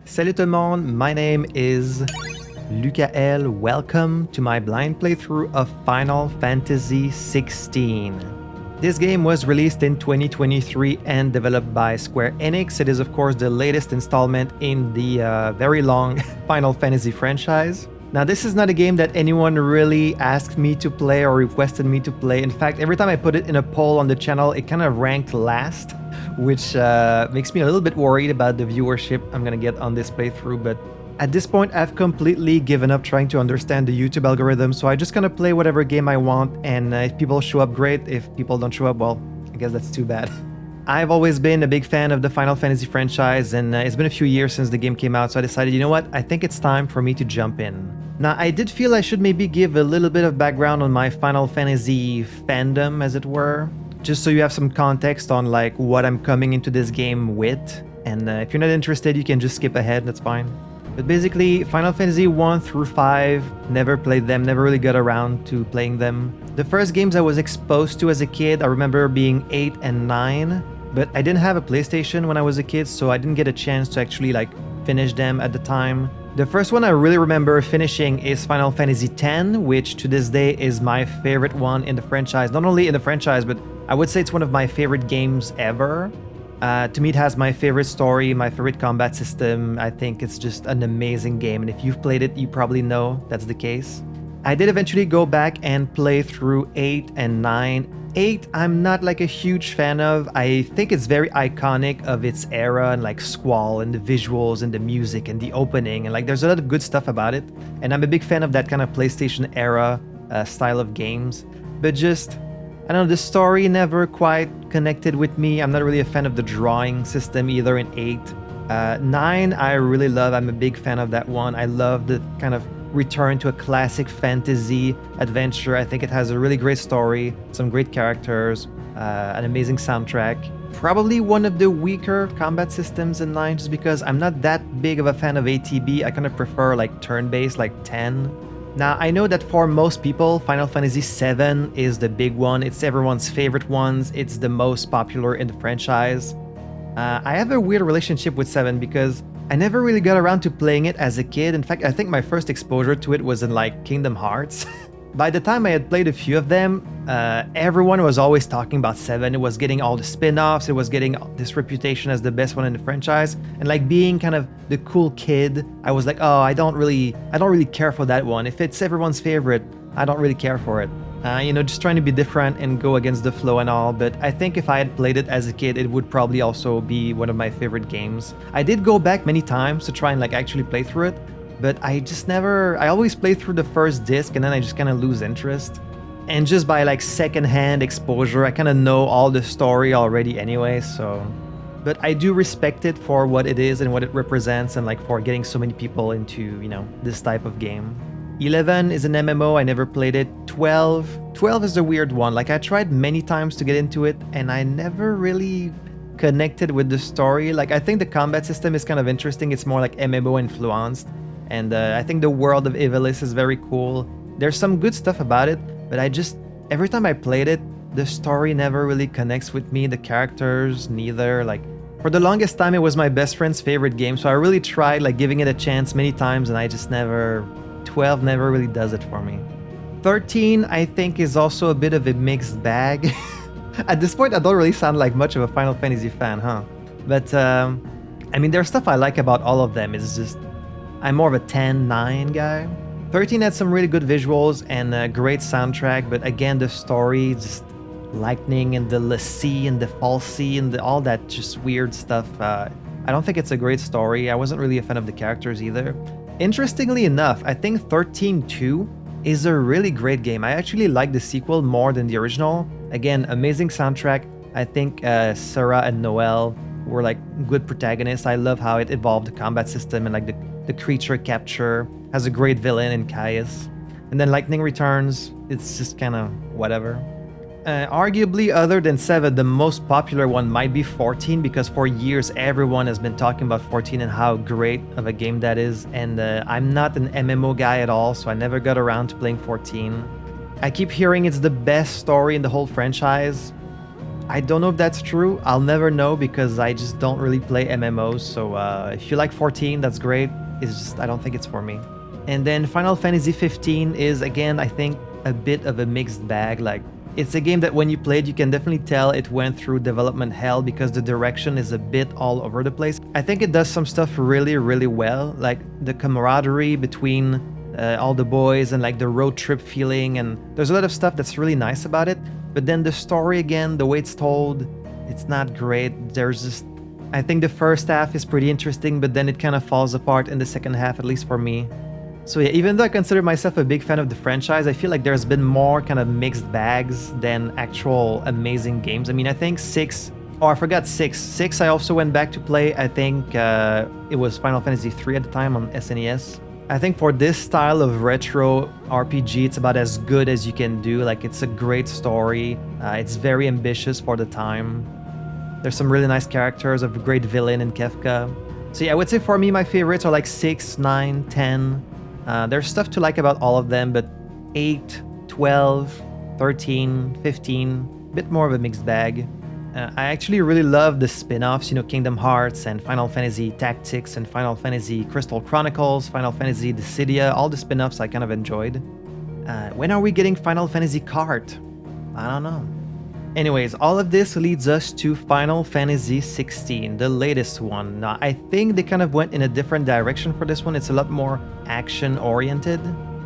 Salut tout le monde, my name is Lukael. Welcome to my blind playthrough of Final Fantasy XVI. This game was released in 2023 and developed by Square Enix. It is of course the latest installment in the very long Final Fantasy franchise. Now this is not a game that anyone really asked me to play or requested me to play. In fact, every time I put it in a poll on the channel, it kind of ranked last, which makes me a little bit worried about the viewership I'm gonna get on this playthrough. But at this point, I've completely given up trying to understand the YouTube algorithm, so I just gonna play whatever game I want, and if people show up, great. If people don't show up, well, I guess that's too bad. I've always been a big fan of the Final Fantasy franchise, and it's been a few years since the game came out, so I decided, you know what, I think it's time for me to jump in. Now, I did feel I should maybe give a little bit of background on my Final Fantasy fandom, as it were, just so you have some context on like what I'm coming into this game with, and if you're not interested, you can just skip ahead, that's fine. But basically, Final Fantasy 1 through 5, never played them, never really got around to playing them. The first games I was exposed to as a kid, I remember being 8 and 9, but I didn't have a PlayStation when I was a kid, so I didn't get a chance to actually like finish them at the time. The first one I really remember finishing is Final Fantasy X, which to this day is my favorite one in the franchise. Not only in the franchise, but I would say it's one of my favorite games ever. To me, it has my favorite story, my favorite combat system. I think it's just an amazing game, and if you've played it, you probably know that's the case. I did eventually go back and play through 8 and 9. 8, I'm not like a huge fan of. I think it's very iconic of its era, and like Squall and the visuals and the music and the opening, and like there's a lot of good stuff about it. And I'm a big fan of that kind of PlayStation era style of games. But just, I don't know, the story never quite connected with me. I'm not really a fan of the drawing system either in 8. 9, I really love. I'm a big fan of that one. I love the kind of return to a classic fantasy adventure. I think it has a really great story, some great characters, an amazing soundtrack. Probably one of the weaker combat systems in 9, just because I'm not that big of a fan of ATB. I kind of prefer like turn-based, like 10. Now, I know that for most people, Final Fantasy VII is the big one. It's everyone's favorite ones. It's the most popular in the franchise. I have a weird relationship with 7 because I never really got around to playing it as a kid. In fact, I think my first exposure to it was in like Kingdom Hearts. By the time I had played a few of them, everyone was always talking about 7. It was getting all the spin-offs, it was getting this reputation as the best one in the franchise. And like being kind of the cool kid, I was like, oh, I don't really care for that one. If it's everyone's favorite, I don't really care for it. You know, just trying to be different and go against the flow and all, but I think if I had played it as a kid, it would probably also be one of my favorite games. I did go back many times to try and like actually play through it, but I always play through the first disc and then I just kind of lose interest. And just by like secondhand exposure, I kind of know all the story already anyway, so... But I do respect it for what it is and what it represents, and like for getting so many people into, you know, this type of game. 11 is an MMO, I never played it. 12 is a weird one. Like I tried many times to get into it and I never really connected with the story. Like I think the combat system is kind of interesting. It's more like MMO influenced. And I think the world of Ivalice is very cool. There's some good stuff about it, but every time I played it, the story never really connects with me. The characters, neither. Like for the longest time, it was my best friend's favorite game. So I really tried like giving it a chance many times and I just never... 12 never really does it for me. 13, I think, is also a bit of a mixed bag. At this point, I don't really sound like much of a Final Fantasy fan, huh? But, I mean, there's stuff I like about all of them. It's just, I'm more of a 10, 9 guy. 13 had some really good visuals and a great soundtrack, but again, the story, just lightning and the lassie and the falsy and all that just weird stuff. I don't think it's a great story. I wasn't really a fan of the characters either. Interestingly enough, I think 13-2 is a really great game. I actually like the sequel more than the original. Again, amazing soundtrack. I think Sarah and Noel were like good protagonists. I love how it evolved the combat system and like the creature capture. Has a great villain in Caius. And then Lightning Returns, it's just kind of whatever. Arguably, other than 7, the most popular one might be 14, because for years everyone has been talking about 14 and how great of a game that is, and I'm not an MMO guy at all, so I never got around to playing 14. I keep hearing it's the best story in the whole franchise. I don't know if that's true. I'll never know because I just don't really play MMOs. So if you like 14, that's great. It's just, I don't think it's for me. And then Final Fantasy 15 is, again, I think a bit of a mixed bag. Like, it's a game that when you play it, you can definitely tell it went through development hell because the direction is a bit all over the place. I think it does some stuff really, really well. Like the camaraderie between all the boys and like the road trip feeling. And there's a lot of stuff that's really nice about it. But then the story, again, the way it's told, it's not great. There's just, I think the first half is pretty interesting, but then it kind of falls apart in the second half, at least for me. So yeah, even though I consider myself a big fan of the franchise, I feel like there's been more kind of mixed bags than actual amazing games. I mean, I think 6, oh, I forgot 6. 6 I also went back to play. I think it was Final Fantasy III at the time on SNES. I think for this style of retro RPG, it's about as good as you can do. Like, it's a great story. It's very ambitious for the time. There's some really nice characters, a great villain in Kefka. So yeah, I would say for me, my favorites are like 6, 9, 10. There's stuff to like about all of them, but 8, 12, 13, 15, a bit more of a mixed bag. I actually really love the spin-offs, you know, Kingdom Hearts and Final Fantasy Tactics and Final Fantasy Crystal Chronicles, Final Fantasy Dissidia, all the spin-offs I kind of enjoyed. When are we getting Final Fantasy Kart? I don't know. Anyways, all of this leads us to Final Fantasy XVI, the latest one. Now, I think they kind of went in a different direction for this one. It's a lot more action-oriented,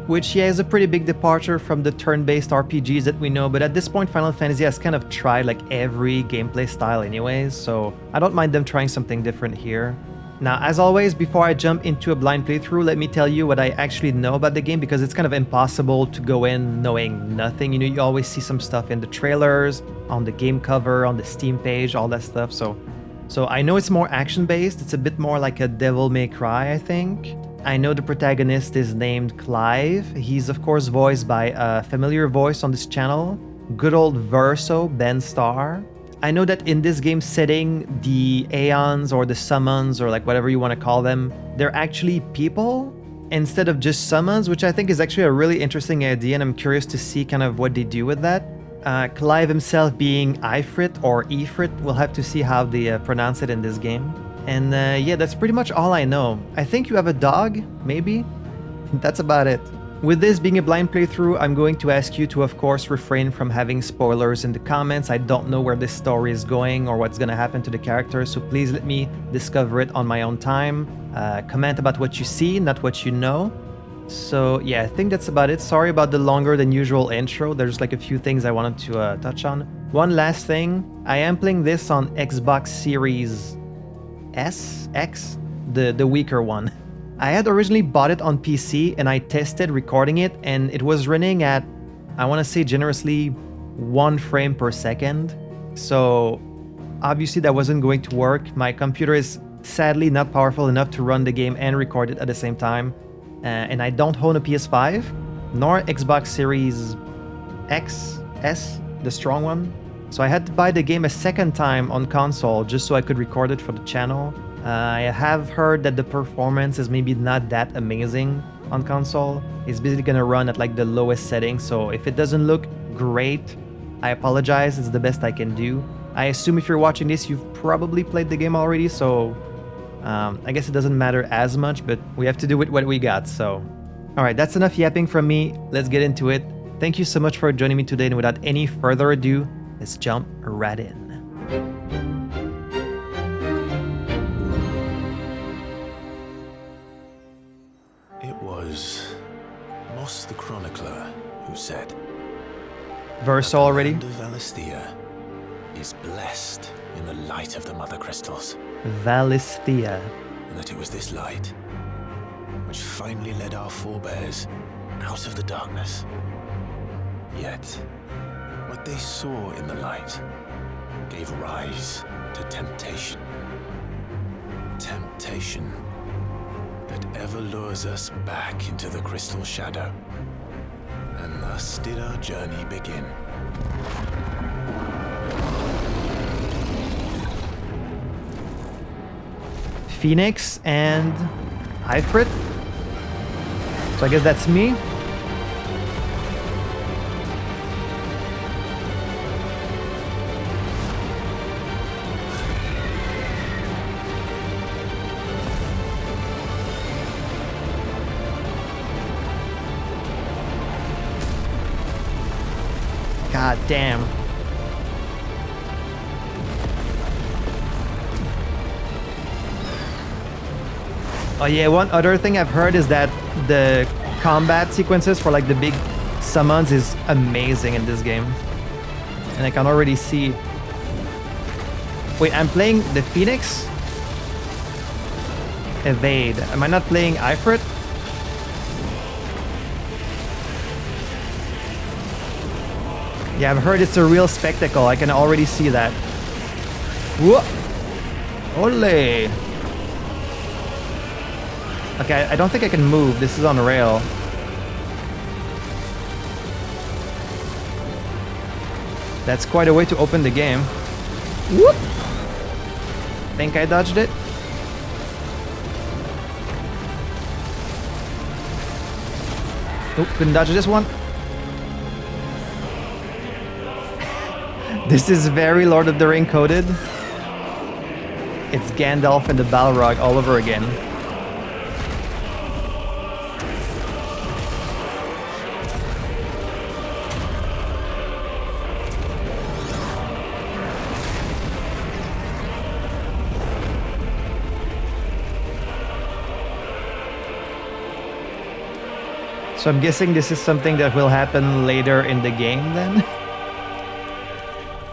which, yeah, is a pretty big departure from the turn-based RPGs that we know, but at this point, Final Fantasy has kind of tried like every gameplay style anyways, so I don't mind them trying something different here. Now, as always, before I jump into a blind playthrough, let me tell you what I actually know about the game, because it's kind of impossible to go in knowing nothing. You know, you always see some stuff in the trailers, on the game cover, on the Steam page, all that stuff. So I know it's more action-based. It's a bit more like a Devil May Cry, I think. I know the protagonist is named Clive. He's, of course, voiced by a familiar voice on this channel, good old Verso, Ben Starr. I know that in this game setting, the Aeons or the summons or like whatever you want to call them, they're actually people instead of just summons, which I think is actually a really interesting idea, and I'm curious to see kind of what they do with that. Clive himself being Ifrit or Ifrit, we'll have to see how they pronounce it in this game. And yeah, that's pretty much all I know. I think you have a dog, maybe? That's about it. With this being a blind playthrough, I'm going to ask you to, of course, refrain from having spoilers in the comments. I don't know where this story is going or what's going to happen to the characters, so please let me discover it on my own time. Comment about what you see, not what you know. So yeah, I think that's about it. Sorry about the longer than usual intro. There's like a few things I wanted to touch on. One last thing, I am playing this on Xbox Series X, the weaker one. I had originally bought it on PC and I tested recording it, and it was running at, I want to say generously, 1 frame per second. So obviously that wasn't going to work. My computer is sadly not powerful enough to run the game and record it at the same time. And I don't own a PS5, nor Xbox Series S, the strong one. So I had to buy the game a second time on console just so I could record it for the channel. I have heard that the performance is maybe not that amazing on console. It's basically gonna run at like the lowest setting, so if it doesn't look great, I apologize, it's the best I can do. I assume if you're watching this, you've probably played the game already, so I guess it doesn't matter as much, but we have to do with what we got, so. Alright, that's enough yapping from me, let's get into it. Thank you so much for joining me today, and without any further ado, let's jump right in. The chronicler who said, Verse already? The land of Valisthea is blessed in the light of the mother crystals. Valisthea. And that it was this light which finally led our forebears out of the darkness. Yet, what they saw in the light gave rise to temptation. Temptation that ever lures us back into the crystal shadow. And thus did our journey begin. Phoenix and Ifrit. So I guess that's me. God damn. Oh yeah, one other thing I've heard is that the combat sequences for like the big summons is amazing in this game. And I can already see... Wait, I'm playing the Phoenix? Evade. Am I not playing Ifrit? Yeah, I've heard it's a real spectacle. I can already see that. Whoa! Ole! Okay, I don't think I can move. This is on rail. That's quite a way to open the game. Whoop! Think I dodged it? Oop, couldn't dodge this one. This is very Lord of the Ring coded. It's Gandalf and the Balrog all over again. So I'm guessing this is something that will happen later in the game then?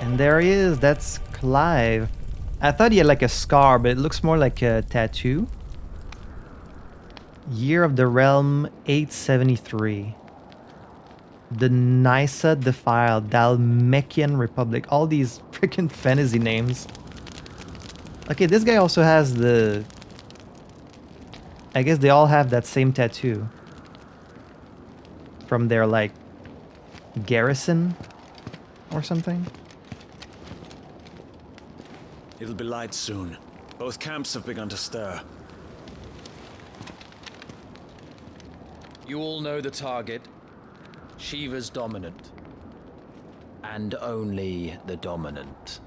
And there he is, that's Clive. I thought he had like a scar, but it looks more like a tattoo. Year of the Realm 873. The Nysa Defiled, Dalmekian Republic. All these freaking fantasy names. Okay, this guy also has the... I guess they all have that same tattoo. From their, like, garrison or something. It'll be light soon. Both camps have begun to stir. You all know the target. Shiva's dominant. And only the dominant.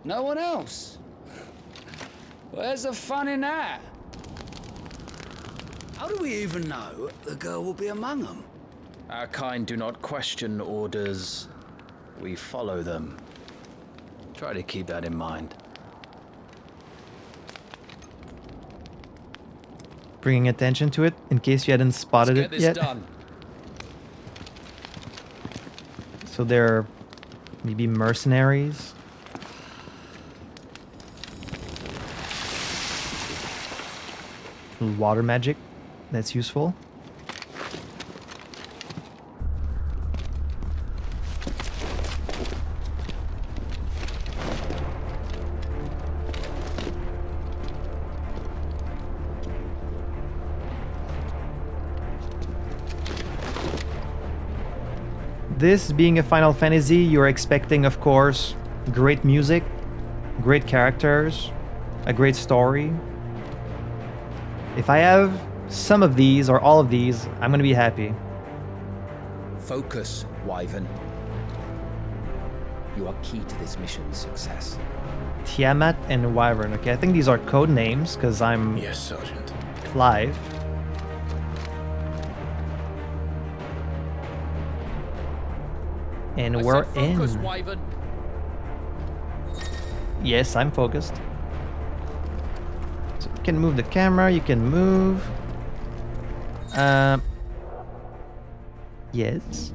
No one else? Where's the fun in that? How do we even know the girl will be among them? Our kind do not question orders. We follow them. Try to keep that in mind. Bringing attention to it in case you hadn't spotted it yet. Done. So they're maybe mercenaries. Water magic. That's useful. This being a Final Fantasy, you're expecting, of course, great music, great characters, a great story. If I have some of these or all of these, I'm gonna be happy. Focus, Wyvern. You are key to this mission's success. Tiamat and Wyvern. Okay, I think these are code names because I'm Yes, Sergeant. Clive. And we're Focus, in. Wyvern. Yes, I'm focused. So you can move the camera, you can move. Yes.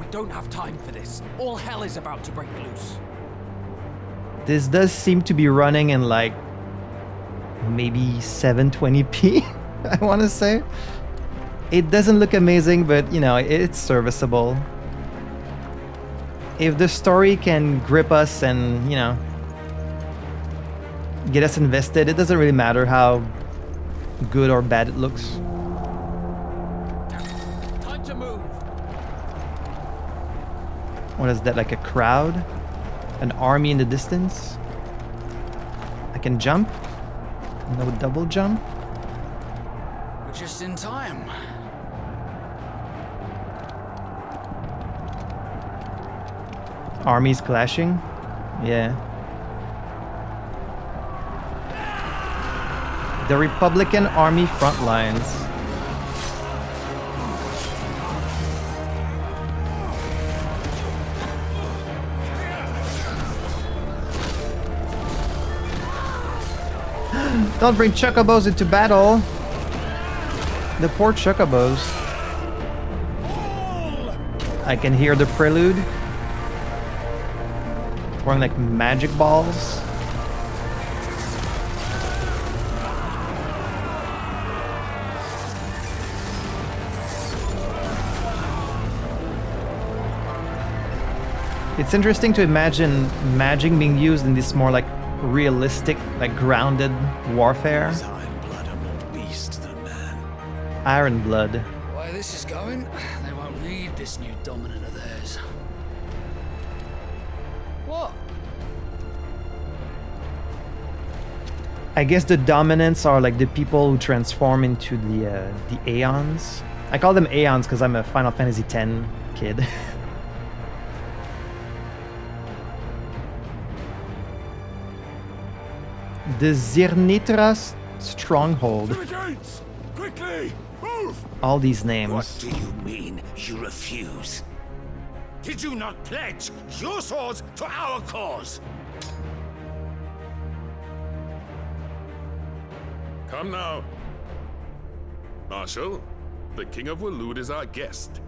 We don't have time for this. All hell is about to break loose. This does seem to be running in like maybe 720p, I want to say. It doesn't look amazing, but you know, it's serviceable. If the story can grip us and, you know, get us invested, it doesn't really matter how good or bad it looks. Time to move. What is that, like a crowd? An army in the distance? I can jump? No double jump? We're just in time. Armies clashing? Yeah. The Republican Army front lines. Don't bring Chocobos into battle. The poor Chocobos. I can hear the prelude. Throwing like magic balls. It's interesting to imagine magic being used in this more like realistic, like grounded warfare. His iron blood are more beast than man. Iron blood. The way this is going, they won't need this new dominant of theirs. What? I guess the dominants are like the people who transform into the Aeons. I call them Aeons because I'm a Final Fantasy X kid. The Zirnitra stronghold. To the gates! Quickly! Move! All these names. What do you mean, you refuse? Did you not pledge your swords to our cause? Come now. Marshal, the King of Waloed is our guest.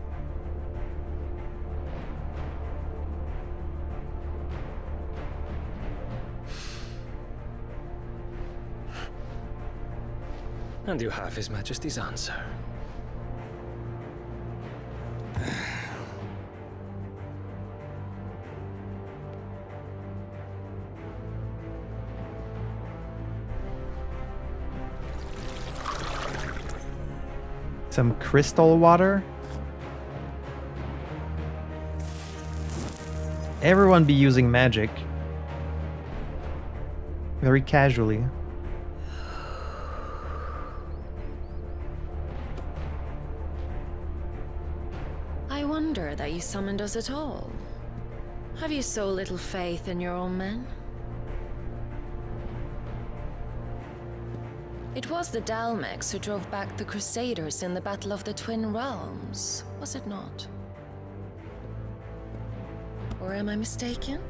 And you have His Majesty's answer. Some crystal water. Everyone be using magic. Very casually. I wonder that you summoned us at all. Have you so little faith in your own men? It was the Dalmex who drove back the Crusaders in the Battle of the Twin Realms, was it not? Or am I mistaken?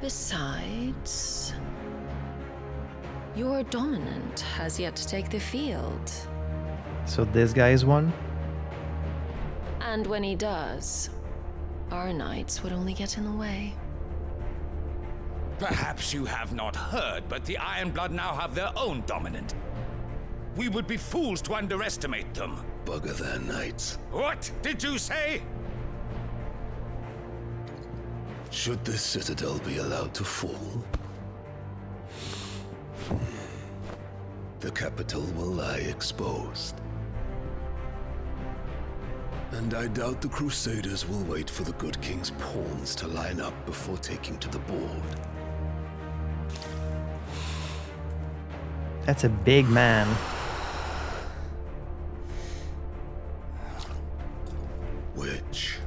Besides, your dominant has yet to take the field. So this guy is one? And when he does, our knights would only get in the way. Perhaps you have not heard, but the Ironblood now have their own dominant. We would be fools to underestimate them. Bugger their knights. What did you say? Should this citadel be allowed to fall, the capital will lie exposed. And I doubt the Crusaders will wait for the good king's pawns to line up before taking to the board. That's a big man. Which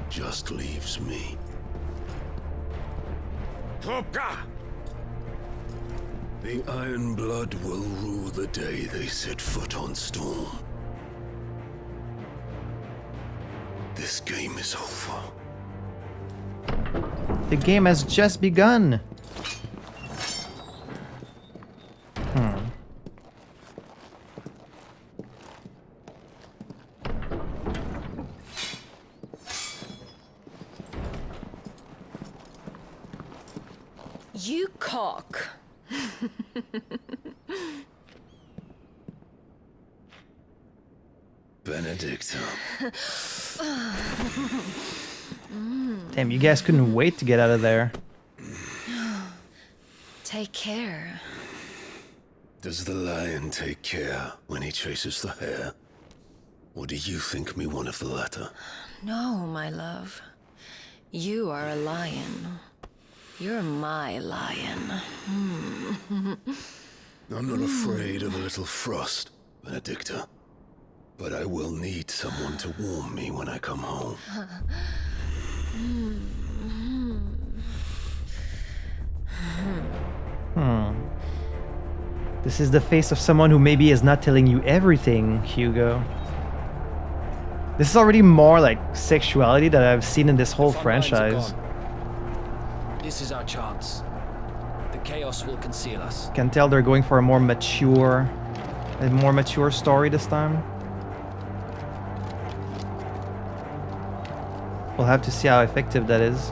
just leaves me. Trupka! The Iron Blood will rue the day they set foot on Storm. This game is over. The game has just begun. You cock. Benedicta. Damn, you guys couldn't wait to get out of there. Take care. Does the lion take care when he chases the hare? Or do you think me one of the latter? No, my love. You are a lion. You're my lion. I'm not afraid of a little frost, Benedicta. But I will need someone to warm me when I come home. This is the face of someone who maybe is not telling you everything, Hugo. This is already more like sexuality that I've seen in this whole The front lines are franchise. gone. This is our chance. The chaos will conceal us. Can tell they're going for a more mature story this time. We'll have to see how effective that is.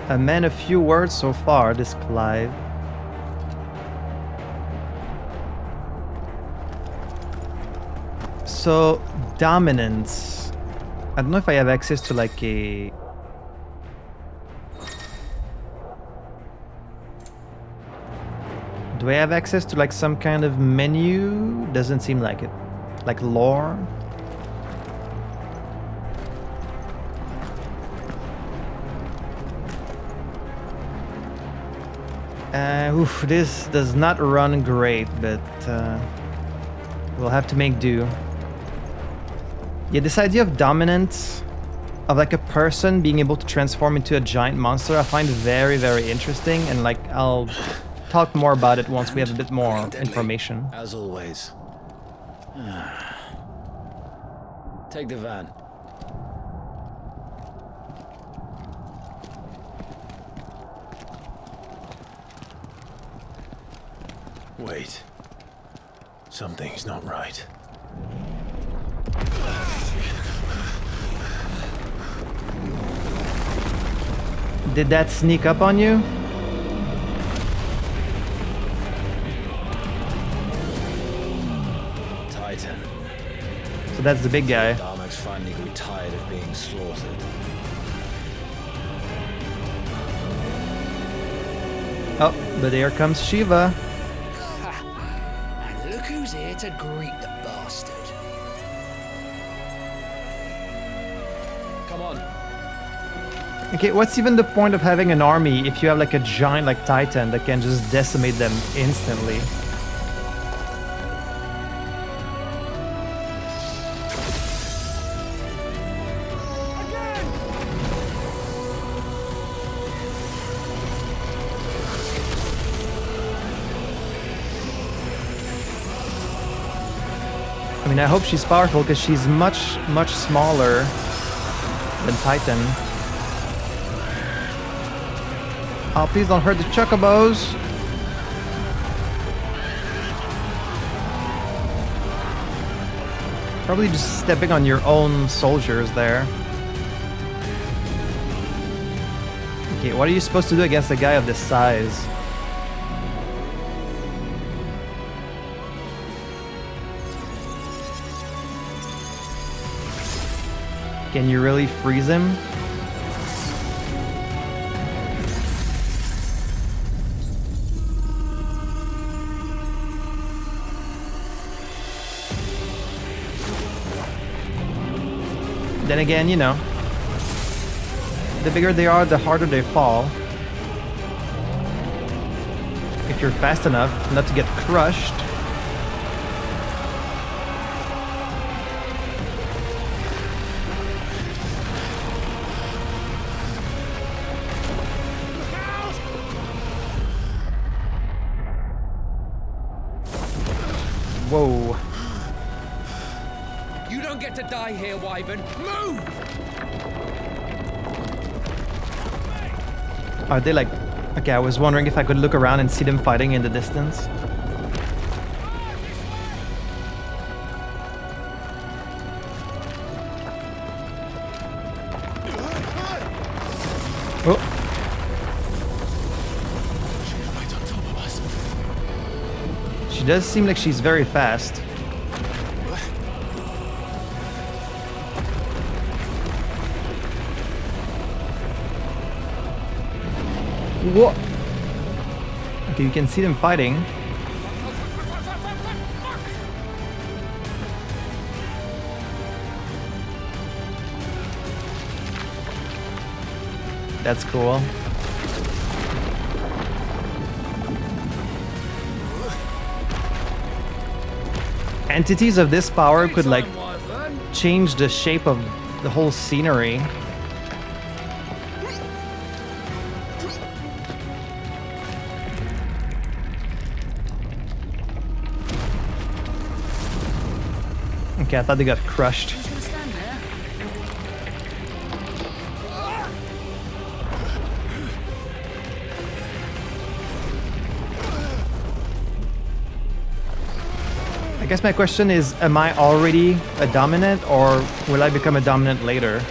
A man of few words so far, this Clive. So, dominance. I don't know if I have access to like a... Do I have access to like some kind of menu? Doesn't seem like it. Like lore? This does not run great, but we'll have to make do. Yeah, this idea of dominance, of like a person being able to transform into a giant monster, I find very, very interesting, and like I'll talk more about it once we have a bit more information. As always. Take the van. Wait. Something's not right. Did that sneak up on you? Titan. So that's the big guy. Darmok's finally grew tired of being slaughtered. Oh, but here comes Shiva. And look who's here to greet the bastard. Come on. Okay, what's even the point of having an army if you have like a giant like Titan that can just decimate them instantly? I mean, I hope she's powerful because she's much smaller than Titan. Oh, please don't hurt the Chocobos. Probably just stepping on your own soldiers there. Okay, what are you supposed to do against a guy of this size? Can you really freeze him? Then again, you know, the bigger they are, the harder they fall. If you're fast enough not to get crushed. Whoa. You don't get to die here, Wyvern. Move! Are they like... Okay, I was wondering if I could look around and see them fighting in the distance. Oh. She does seem like she's very fast. What? Okay, you can see them fighting. That's cool. Entities of this power could like change the shape of the whole scenery. Okay, I thought they got crushed. Who's gonna stand I guess my question is, am I already a dominant, or will I become a dominant later?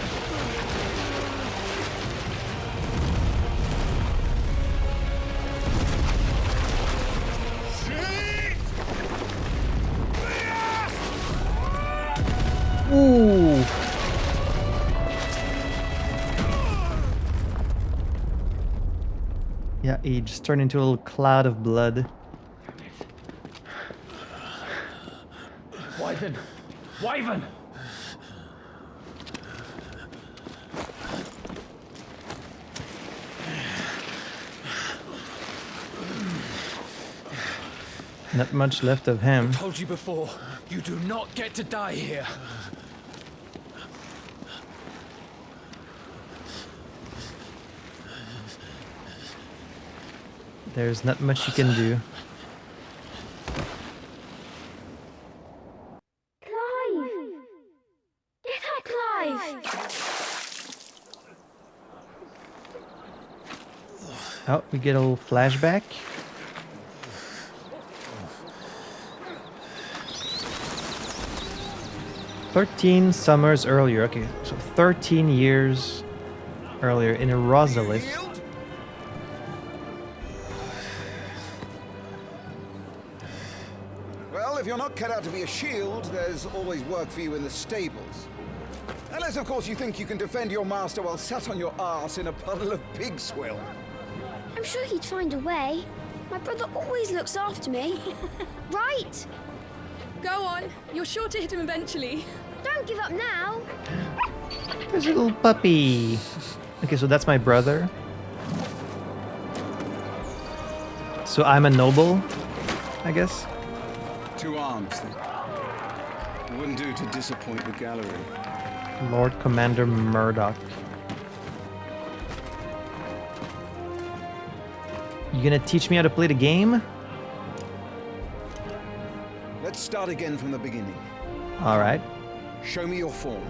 Ooh. Yeah, he just turned into a little cloud of blood. Wyvern! Wyvern! Not much left of him. Told you before, you do not get to die here. There's not much you can do. Clive! Get up, Clive! Oh, we get a little flashback. "13 summers earlier." Okay, so 13 years earlier in a Rosalith. Well, if you're not cut out to be a shield, there's always work for you in the stables. Unless, of course, you think you can defend your master while sat on your arse in a puddle of pig swill. I'm sure he'd find a way. My brother always looks after me. Right? Go on. You're sure to hit him eventually. Don't give up now. There's a little puppy. Okay, so that's my brother. So I'm a noble, I guess. 2 arms, then. Wouldn't do to disappoint the gallery. Lord Commander Murdoch. You gonna teach me how to play the game? Let's start again from the beginning. All right. Show me your form.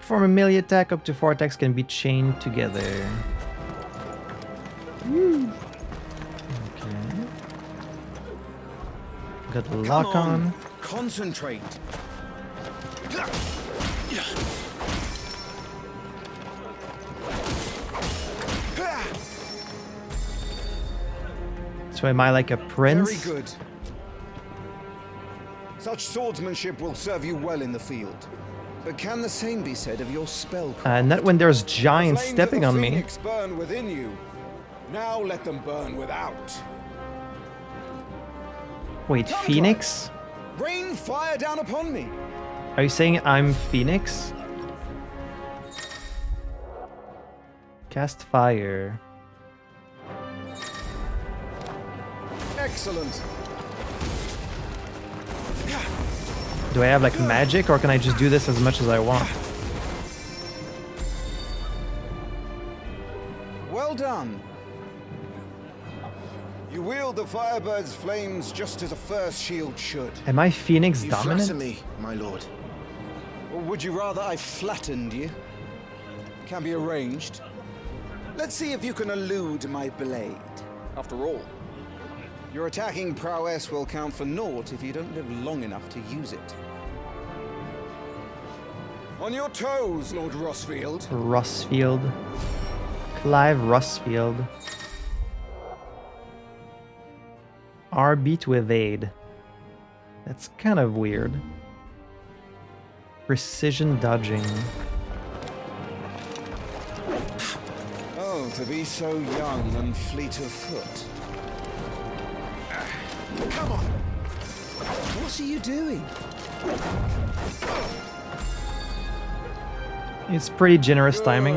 Perform a melee attack. Up to 4 attacks can be chained together. Okay. Got the lock on. Concentrate. So am I like a prince? Very good. Such swordsmanship will serve you well in the field. But can the same be said of your spellcraft? Not when there's giants Flames stepping of on the me. Phoenix burn within you. Now let them burn without. Wait, Come, Phoenix? Rain fire down upon me. Are you saying I'm Phoenix? Cast fire. Excellent. Do I have like magic, or can I just do this as much as I want? Well done. You wield the Firebird's flames just as a first shield should. Am I Phoenix You dominant? flatter me, my lord. Or would you rather I flattened you? Can be arranged. Let's see if you can elude my blade. After all, your attacking prowess will count for naught if you don't live long enough to use it. On your toes, Lord Rosfield. Rosfield. Clive Rosfield. RB to evade. That's kind of weird. Precision dodging. Oh, to be so young and fleet of foot. Come on! What are you doing? It's pretty generous timing.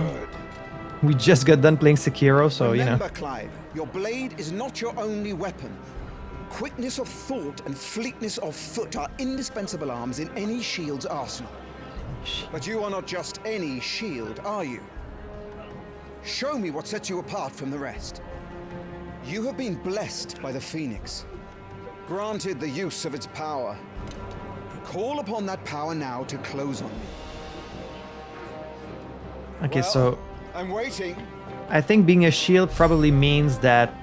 We just got done playing Sekiro, so Remember, you know. Clive, your blade is not your only weapon. Quickness of thought and fleetness of foot are indispensable arms in any shield's arsenal. But you are not just any shield, are you? Show me what sets you apart from the rest. You have been blessed by the Phoenix, granted the use of its power. Call upon that power now to close on me. Okay, Well, so I'm waiting. I think being a shield probably means that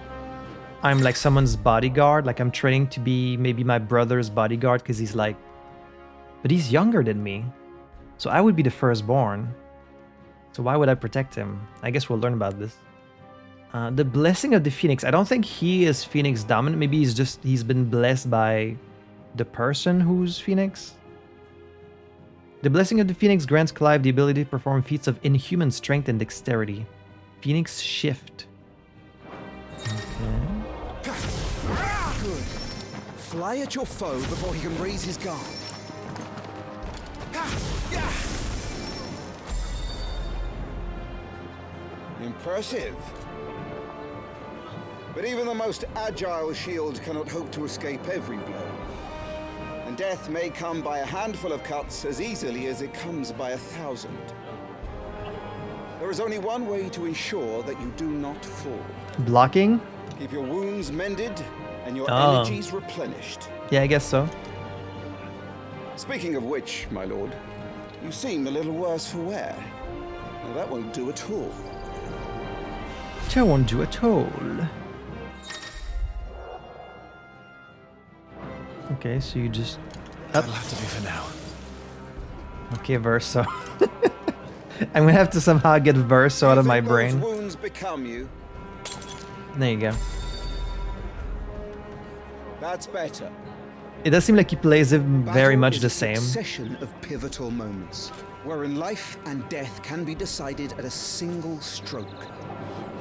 I'm like someone's bodyguard. Like I'm training to be maybe my brother's bodyguard because he's like... But he's younger than me. So I would be the firstborn. So why would I protect him? I guess we'll learn about this. The blessing of the Phoenix. I don't think he is Phoenix dominant. Maybe he's been blessed by the person who's Phoenix. The blessing of the Phoenix grants Clive the ability to perform feats of inhuman strength and dexterity. Phoenix Shift. Okay. Good. Fly at your foe before he can raise his guard. Impressive. But even the most agile shield cannot hope to escape every blow. And death may come by a handful of cuts as easily as it comes by 1,000. There is only one way to ensure that you do not fall. Blocking? Keep your wounds mended and your energies replenished. Yeah, I guess so. Speaking of which, my lord, you seem a little worse for wear. Now, that won't do at all. That won't do at all. Okay, so you just... That'll have to be for now. Okay, Verso. I'm gonna have to somehow get Verso out of my brain. Wounds become you. There you go. That's better. It does seem like he plays it very Battle much is the a same. succession of pivotal moments, wherein life and death can be decided at a single stroke.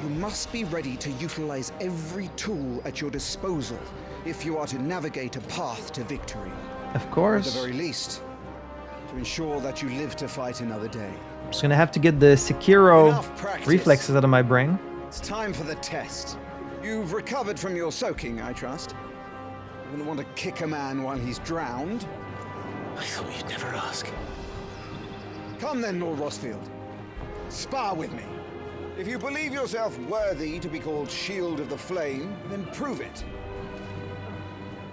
You must be ready to utilize every tool at your disposal if you are to navigate a path to victory. Of course. At the very least, to ensure that you live to fight another day. I'm just gonna have to get the Sekiro Enough practice. reflexes out of my brain. It's time for the test. You've recovered from your soaking, I trust. You wouldn't want to kick a man while he's drowned. I thought you'd never ask. Come then, Lord Rosfield. Spar with me. If you believe yourself worthy to be called Shield of the Flame, then prove it.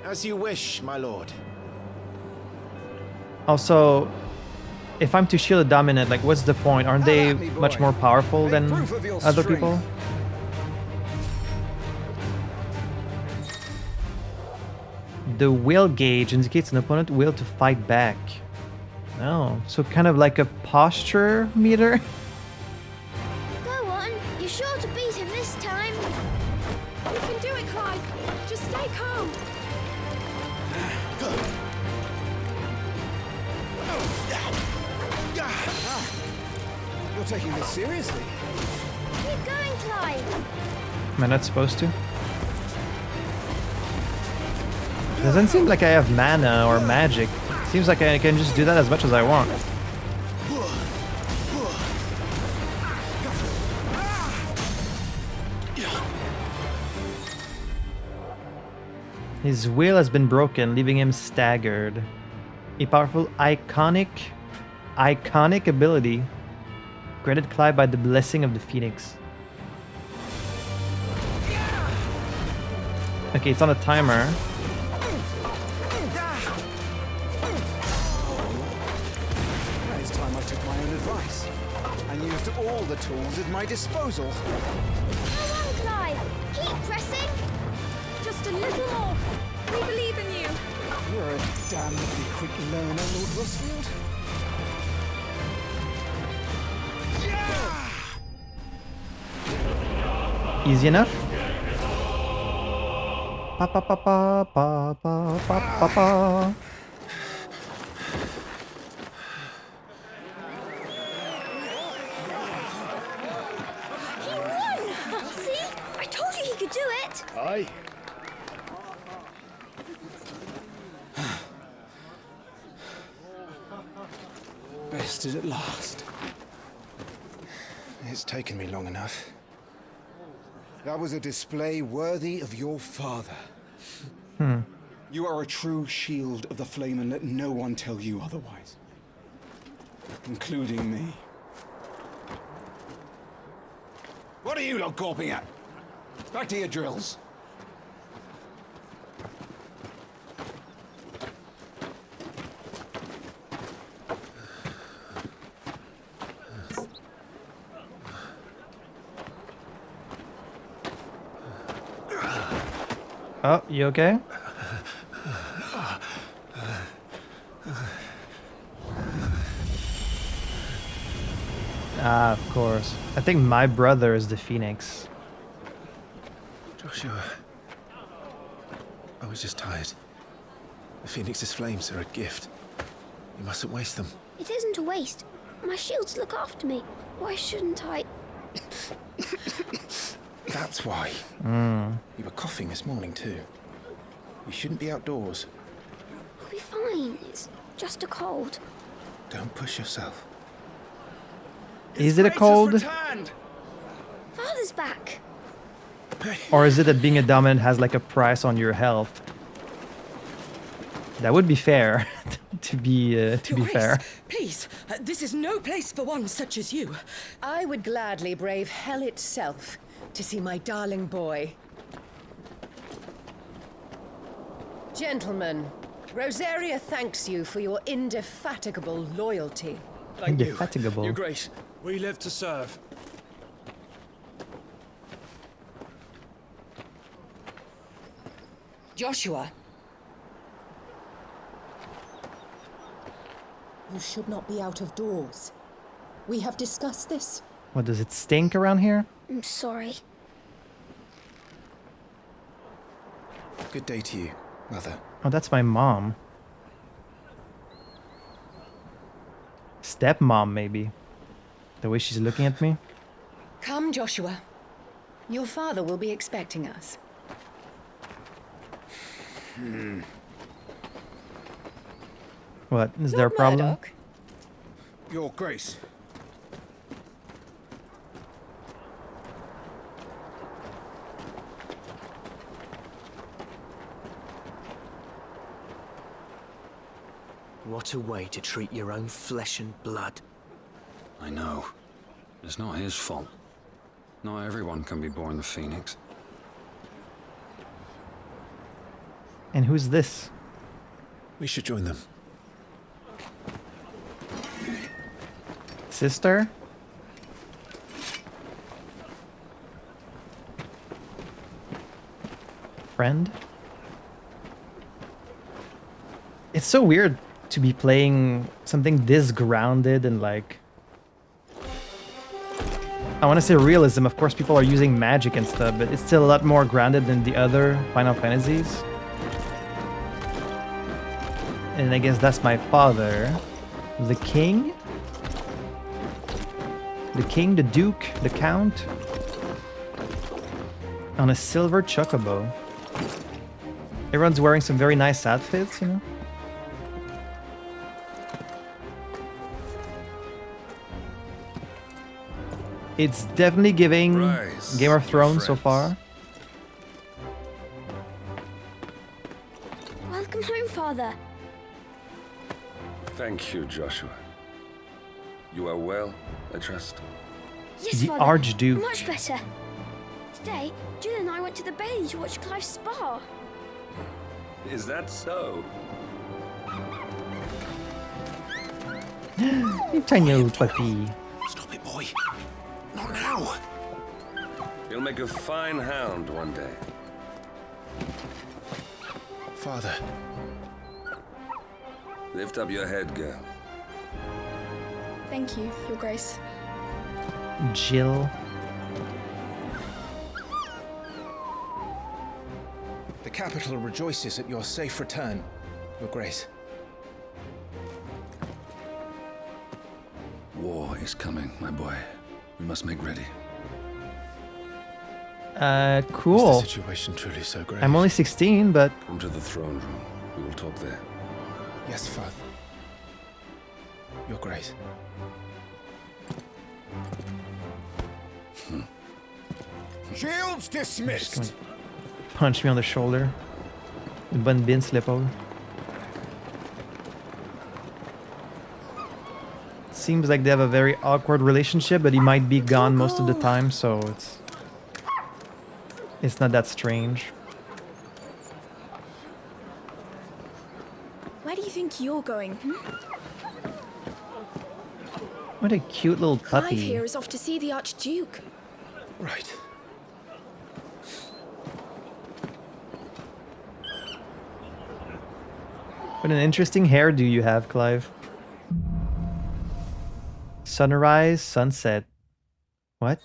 As you wish, my lord. Also, if I'm to shield a dominant, like what's the point? Aren't they much more powerful than other people? The will gauge indicates an opponent will to fight back. Oh, so kind of like a posture meter? Go on, you're sure to beat him this time. You can do it, Clive. Just stay calm. You're taking this seriously. Keep going, Clive. Am I not supposed to? Doesn't seem like I have mana or magic. Seems like I can just do that as much as I want. His will has been broken, leaving him staggered. A powerful iconic ability granted Clive by the blessing of the Phoenix. Okay, it's on a timer. It's time I took my own advice and used all the tools at my disposal. Come on, Clive. Keep pressing. Just a little more. We believe in you. You're a damnably quick learner, Lord Rosfield. Easy enough? Pa pa pa pa pa pa pa pa pa. He won! See? I told you he could do it. Aye. Bested at last. It's taken me long enough. That was a display worthy of your father. You are a true shield of the flame, and let no one tell you otherwise. Including me. What are you lot gawping at? Back to your drills. Oh, you okay? Ah, of course. I think my brother is the Phoenix. Joshua. I was just tired. The Phoenix's flames are a gift. You mustn't waste them. It isn't a waste. My shields look after me. Why shouldn't I? That's why. You were coughing this morning too. You shouldn't be outdoors. I'll be fine. It's just a cold. Don't push yourself. Is it a cold? Father's back. Or is it that being a dominant has like a price on your health? That would be fair, to be fair. Please, this is no place for one such as you. I would gladly brave hell itself to see my darling boy. Gentlemen, Rosaria thanks you for your indefatigable loyalty. Thank you. Indefatigable. Your Grace, we live to serve. Joshua. You should not be out of doors. We have discussed this. What, does it stink around here? I'm sorry. Good day to you, Mother. Oh, that's my mom. Stepmom, maybe. The way she's looking at me. Come, Joshua. Your father will be expecting us. What? Is there a problem? Murdoch. Your Grace. What a way to treat your own flesh and blood. I know. It's not his fault. Not everyone can be born the Phoenix. And who's this? We should join them. Sister? Friend? It's so weird to be playing something this grounded and like... I want to say realism. Of course, people are using magic and stuff, but it's still a lot more grounded than the other Final Fantasies. And I guess that's my father. The king? The king, the duke, the count. On a silver chocobo. Everyone's wearing some very nice outfits, you know? It's definitely giving Rise, Game of Thrones so friends. far. Welcome home, Father. Thank you, Joshua. You are well, I trust. Yes, The Father. Archduke. Much better. Today, Jill and I went to the Bailey to watch Clive's spa. Is that so? You tiny little puppy. Stop it, boy. Not now. You'll make a fine hound one day. Father. Lift up your head, girl. Thank you, Your Grace. Jill. The capital rejoices at your safe return, Your Grace. War is coming, my boy. We must make ready. Cool. Is the situation truly so grave? I'm only 16, but Come to the throne room. We will talk there. Yes, Father. Your Grace. Shields dismissed. punch me on the shoulder. Bonne bin sur l'épaule. Seems like they have a very awkward relationship, but he might be gone most of the time, so it's not that strange. Where do you think you're going? What a cute little Clive puppy. here is off to see the Archduke. Right. What an interesting hairdo you have, Clive. Sunrise, sunset. What?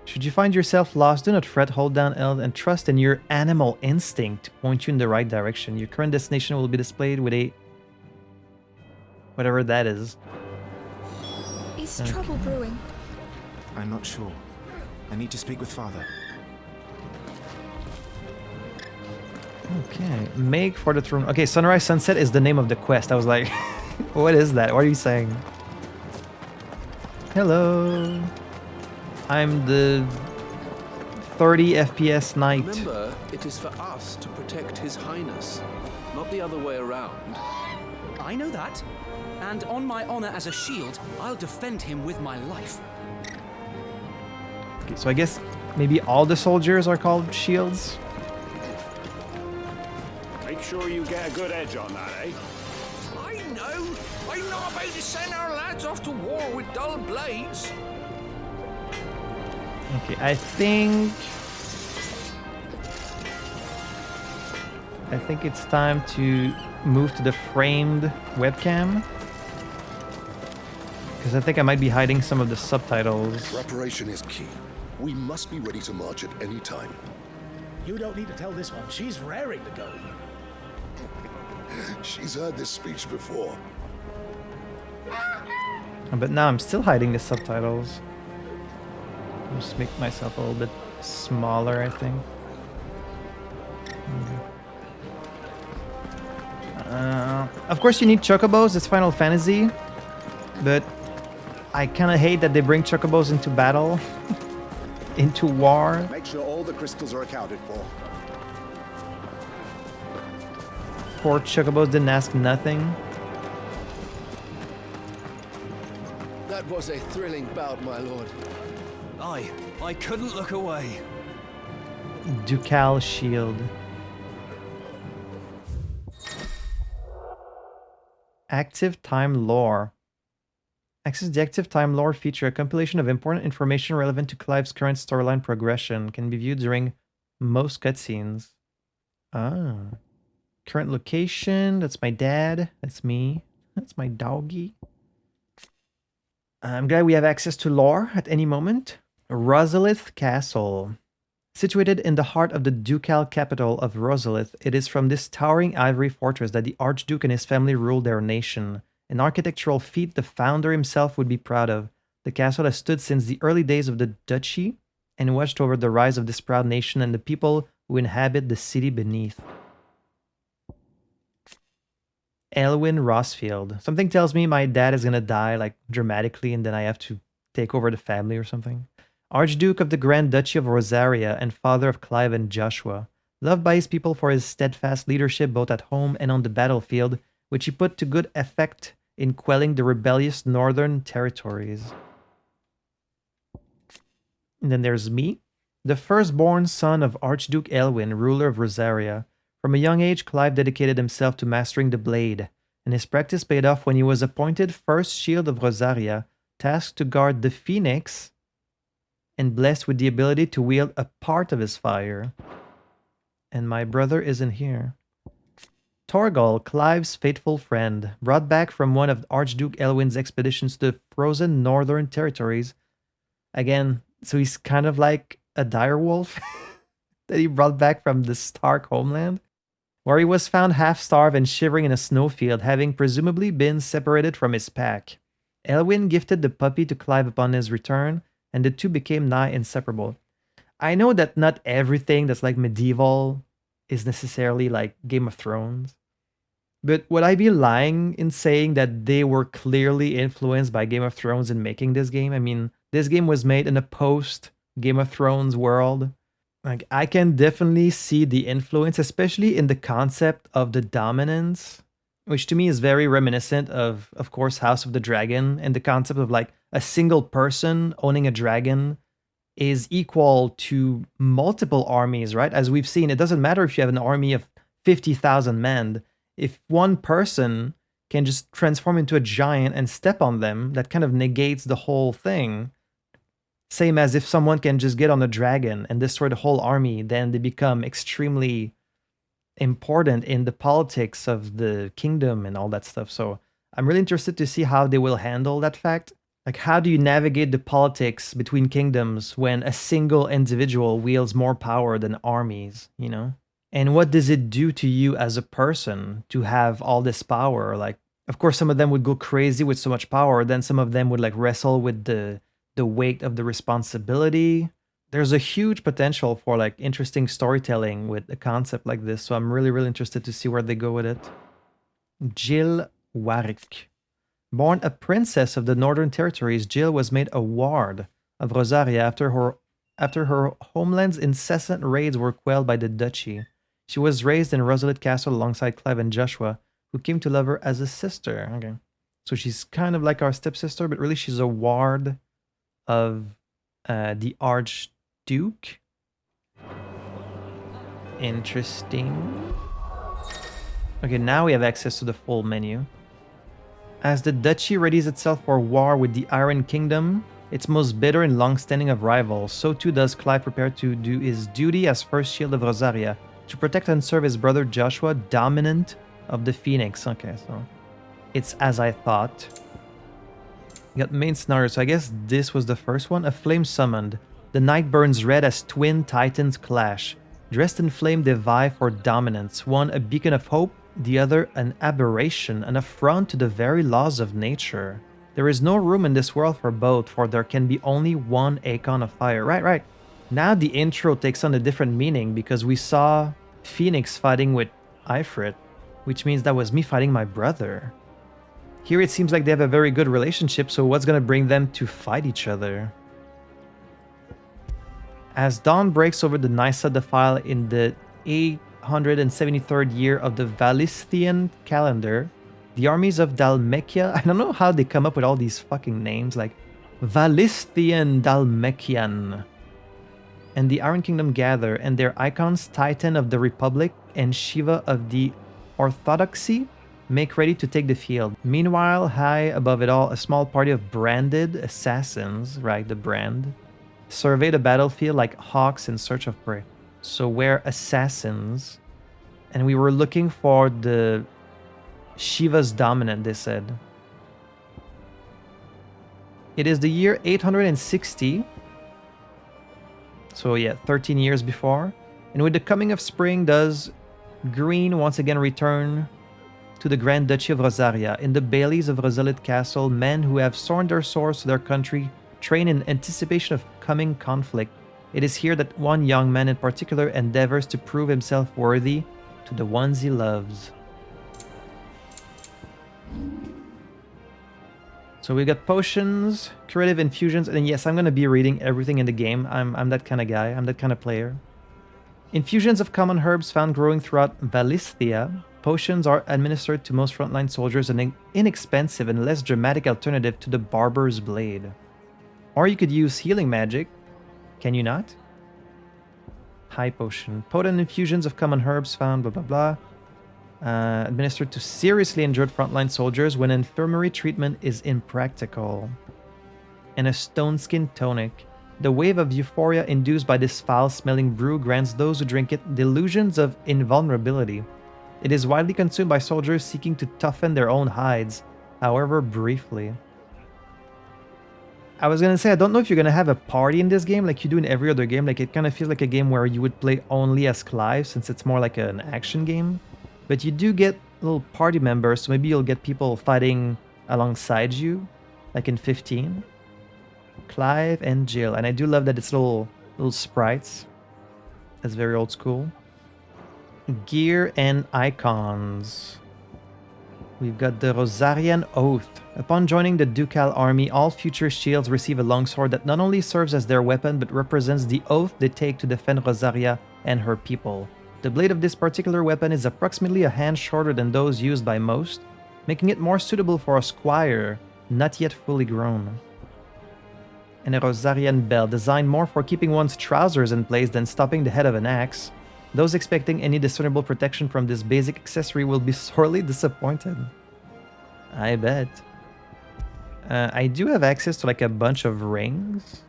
Should you find yourself lost, do not fret, hold down L and trust in your animal instinct to point you in the right direction. Your current destination will be displayed with a... whatever that is. Is trouble brewing? I'm not sure. I need to speak with Father. Okay, make for the throne. Okay, Sunrise Sunset is the name of the quest. I was like, what is that? What are you saying? Hello. I'm the 30 FPS knight. Remember, it is for us to protect His Highness, not the other way around. I know that. And on my honor as a shield, I'll defend him with my life. Okay, so I guess maybe all the soldiers are called shields. Make sure you get a good edge on that, eh? I know. I'm not about to send our lads off to war with dull blades. Okay, I think it's time to move to the framed webcam. Because I think I might be hiding some of the subtitles. Preparation is key. We must be ready to march at any time. You don't need to tell this one. She's raring to go. She's heard this speech before. But now I'm still hiding the subtitles. I'll just make myself a little bit smaller, I think. Of course you need Chocobos, it's Final Fantasy. But I kind of hate that they bring Chocobos into battle. Into war. Make sure all the crystals are accounted for. Poor Chocobos didn't ask nothing. That was a thrilling bout, my lord. I couldn't look away. Lukael shield. Active time lore. Access the active time lore feature, a compilation of important information relevant to Clive's current storyline progression. Can be viewed during most cutscenes. Ah. Current location. That's my dad. That's me. That's my doggy. I'm glad we have access to lore at any moment. Rosalith Castle. Situated in the heart of the ducal capital of Rosalith, it is from this towering ivory fortress that the Archduke and his family ruled their nation. An architectural feat the founder himself would be proud of. The castle has stood since the early days of the duchy and watched over the rise of this proud nation and the people who inhabit the city beneath. Elwyn Rosfield. Something tells me my dad is gonna die like dramatically and then I have to take over the family or something. Archduke of the Grand Duchy of Rosaria and father of Clive and Joshua. Loved by his people for his steadfast leadership both at home and on the battlefield, which he put to good effect in quelling the rebellious northern territories. And then there's me, the firstborn son of Archduke Elwyn, ruler of Rosaria. From a young age, Clive dedicated himself to mastering the blade, and his practice paid off when he was appointed first Shield of Rosaria, tasked to guard the Phoenix, and blessed with the ability to wield a part of his fire. And my brother isn't here. Torgal, Clive's faithful friend, brought back from one of Archduke Elwyn's expeditions to the frozen northern territories. Again, so he's kind of like a direwolf that he brought back from the Stark homeland, where he was found half-starved and shivering in a snowfield, having presumably been separated from his pack. Elwyn gifted the puppy to Clive upon his return, and the two became nigh inseparable. I know that not everything that's like medieval is necessarily like Game of Thrones, but would I be lying in saying that they were clearly influenced by Game of Thrones in making this game? I mean, this game was made in a post-Game of Thrones world. Like, I can definitely see the influence, especially in the concept of the dominance, which to me is very reminiscent of course, House of the Dragon, and the concept of like a single person owning a dragon is equal to multiple armies, right? As we've seen, it doesn't matter if you have an army of 50,000 men. If one person can just transform into a giant and step on them, that kind of negates the whole thing. Same as if someone can just get on a dragon and destroy the whole army, then they become extremely important in the politics of the kingdom and all that stuff. So I'm really interested to see how they will handle that fact. Like, how do you navigate the politics between kingdoms when a single individual wields more power than armies, you know? And what does it do to you as a person to have all this power? Like, of course, some of them would go crazy with so much power. Then some of them would like wrestle with the weight of the responsibility. There's a huge potential for like interesting storytelling with a concept like this. So I'm really, really interested to see where they go with it. Jill Warwick. Born a princess of the Northern Territories, Jill was made a ward of Rosaria after her homeland's incessant raids were quelled by the duchy. She was raised in Rosalit Castle alongside Clive and Joshua, who came to love her as a sister. Okay, so she's kind of like our stepsister, but really she's a ward of the Archduke. Interesting. Okay, now we have access to the full menu. As the duchy readies itself for war with the Iron Kingdom, its most bitter and long-standing of rivals, so too does Clive prepare to do his duty as first shield of Rosaria, to protect and serve his brother Joshua, dominant of the Phoenix. Okay, so it's as I thought. We got main scenario, so I guess this was the first one. A flame summoned. The night burns red as twin titans clash. Dressed in flame, they vie for dominance. One a beacon of hope, the other an aberration, an affront to the very laws of nature. There is no room in this world for both, for there can be only one Eikon of fire. Right. Now the intro takes on a different meaning because we saw Phoenix fighting with Ifrit, which means that was me fighting my brother. Here it seems like they have a very good relationship, so what's gonna bring them to fight each other? As dawn breaks over the Nysa Defile in the 873rd year of the Valisthian calendar, the armies of Dalmekia, I don't know how they come up with all these fucking names, like Valisthian Dalmekian, and the Iron Kingdom gather, and their icons, Titan of the Republic and Shiva of the Orthodoxy, make ready to take the field. Meanwhile, high above it all, a small party of branded assassins, right, the brand, survey the battlefield like hawks in search of prey. So we're assassins, and we were looking for the Shiva's dominant, they said. It is the year 860. So yeah, 13 years before. And with the coming of spring, does green once again return to the Grand Duchy of Rosaria. In the bailies of Rosalit Castle, men who have sworn their swords to their country train in anticipation of coming conflict. It is here that one young man in particular endeavors to prove himself worthy to the ones he loves. So we got potions, curative infusions, and yes, I'm going to be reading everything in the game. I'm that kind of guy. I'm that kind of player. Infusions of common herbs found growing throughout Valisthia. Potions are administered to most frontline soldiers, an inexpensive and less dramatic alternative to the barber's blade. Or you could use healing magic. Can you not? High potion. Potent infusions of common herbs found, blah, blah, blah. Administered to seriously injured frontline soldiers when infirmary treatment is impractical. And a stone skin tonic. The wave of euphoria induced by this foul-smelling brew grants those who drink it delusions of invulnerability. It is widely consumed by soldiers seeking to toughen their own hides, however briefly. I was gonna say, I don't know if you're gonna have a party in this game like you do in every other game. Like, it kind of feels like a game where you would play only as Clive, since it's more like an action game. But you do get little party members, so maybe you'll get people fighting alongside you, like in 15. Clive and Jill, and I do love that it's little sprites. That's very old school. Gear and icons. We've got the Rosarian Oath. Upon joining the Ducal army, all future shields receive a longsword that not only serves as their weapon, but represents the oath they take to defend Rosaria and her people. The blade of this particular weapon is approximately a hand shorter than those used by most, making it more suitable for a squire, not yet fully grown. And a Rosarian belt, designed more for keeping one's trousers in place than stopping the head of an axe. Those expecting any discernible protection from this basic accessory will be sorely disappointed. I bet. I do have access to like a bunch of rings.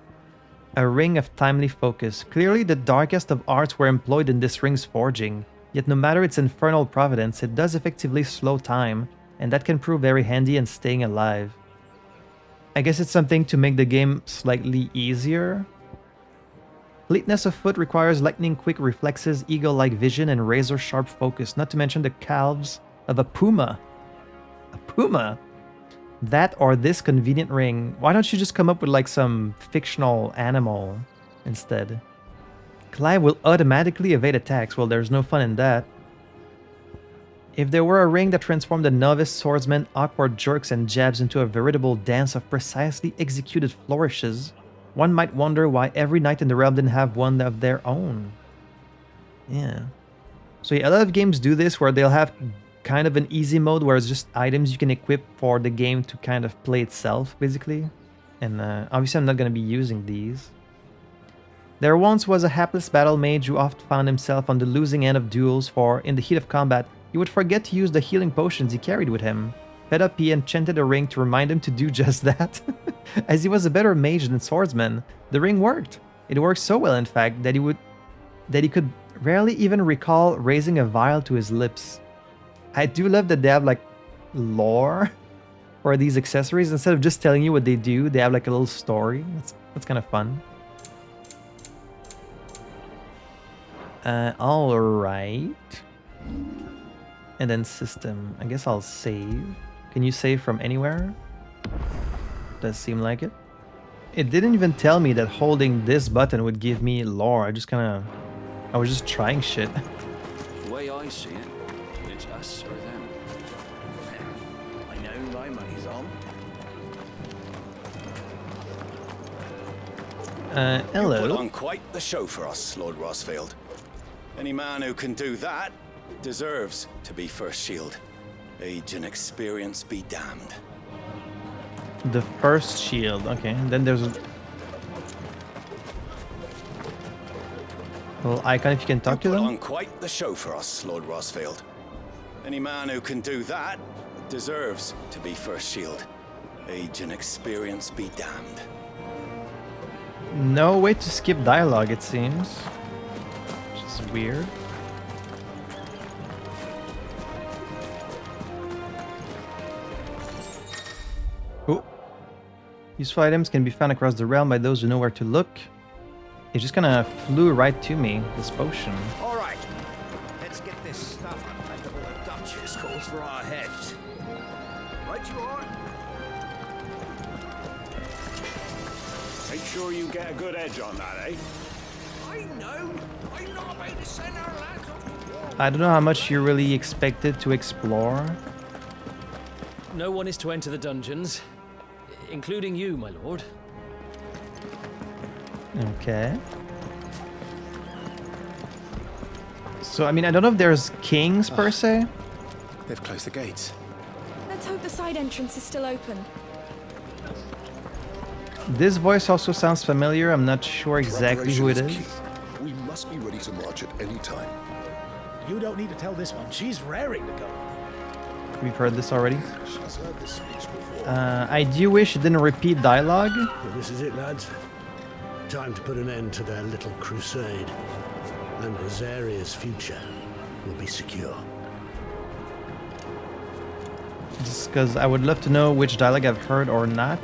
A ring of timely focus. Clearly the darkest of arts were employed in this ring's forging. Yet no matter its infernal providence, it does effectively slow time, and that can prove very handy in staying alive. I guess it's something to make the game slightly easier. Fleetness of foot requires lightning-quick reflexes, eagle-like vision, and razor-sharp focus, not to mention the calves of a puma. A puma? That or this convenient ring. Why don't you just come up with like some fictional animal instead? Clive will automatically evade attacks. Well, there's no fun in that. If there were a ring that transformed the novice swordsman awkward jerks and jabs into a veritable dance of precisely executed flourishes, one might wonder why every knight in the realm didn't have one of their own. Yeah. So yeah, a lot of games do this where they'll have kind of an easy mode where it's just items you can equip for the game to kind of play itself, basically. And obviously I'm not going to be using these. There once was a hapless battle mage who often found himself on the losing end of duels, for in the heat of combat, he would forget to use the healing potions he carried with him. Fed up, he enchanted a ring to remind him to do just that. As he was a better mage than swordsman, the ring worked. It worked so well, in fact, that he could rarely even recall raising a vial to his lips. I do love that they have like lore for these accessories. Instead of just telling you what they do, they have like a little story. That's kind of fun. All right. And then system. I guess I'll save. Can you save from anywhere? Does seem like it. It didn't even tell me that holding this button would give me lore. I was just trying shit. The way I see it, it's us or them. I know my money's on. You put Hello. on quite the show for us, Lord Rosfield. Any man who can do that deserves to be first shield. Age and experience be damned. The first shield. Okay, and then there's a little icon if you can talk to Put them. on quite the show for us, Lord Rosfield. Any man who can do that deserves to be first shield. Age and experience be damned. No way to skip dialogue, it seems. Which is weird. Oh. Useful items can be found across the realm by those who know where to look. It just kind of flew right to me, this potion. All right, let's get this stuff unpredictable the Duchess calls for our heads. Right you are. Make sure you get a good edge on that, eh? I know. I'm not about to send our lads off to war. I don't know how much you really expected to explore. No one is to enter the dungeons, including you, my lord. Okay. So, I mean, I don't know if there's kings per se. They've closed the gates. Let's hope the side entrance is still open. This voice also sounds familiar. I'm not sure exactly who it Preparation is. key. We must be ready to march at any time. You don't need to tell this one. She's raring to go. We've heard this already. She's heard this speech before. I do wish it didn't repeat dialogue. Well, this is it, lads. Time to put an end to their little crusade. And Rosaria's future will be secure. Just because I would love to know which dialogue I've heard or not.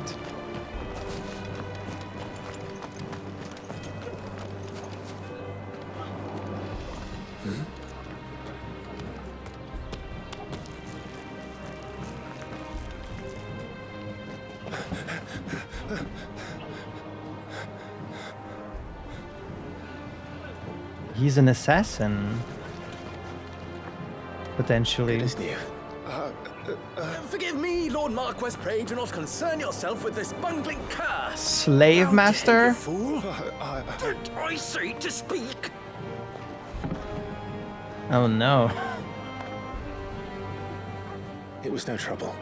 He's an assassin. Potentially. Forgive me, Lord Marquess, pray do not concern yourself with this bungling cur. Slave master? Fool! Did I say to speak? Oh no. It was no trouble,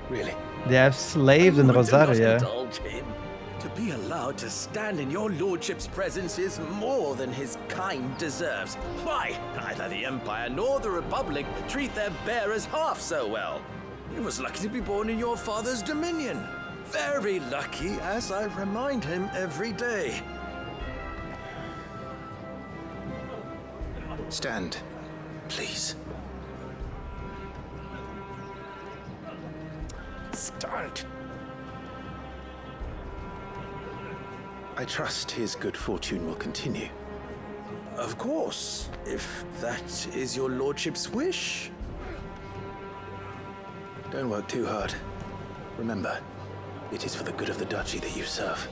really. They have slaves in Rosaria. Indulge him. To be allowed to stand in your lordship's presence is more than his kind deserves. Why, neither the Empire nor the Republic treat their bearers half so well. He was lucky to be born in your father's dominion. Very lucky, as I remind him every day. Stand. Please. Start. I trust his good fortune will continue. Of course, if that is your lordship's wish. Don't work too hard. Remember, it is for the good of the duchy that you serve.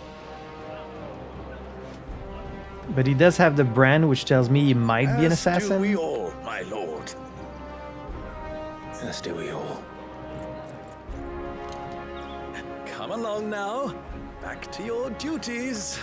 But he does have the brand, which tells me he might be an assassin. As do we all, my lord. As do we all. Come along now. Back to your duties.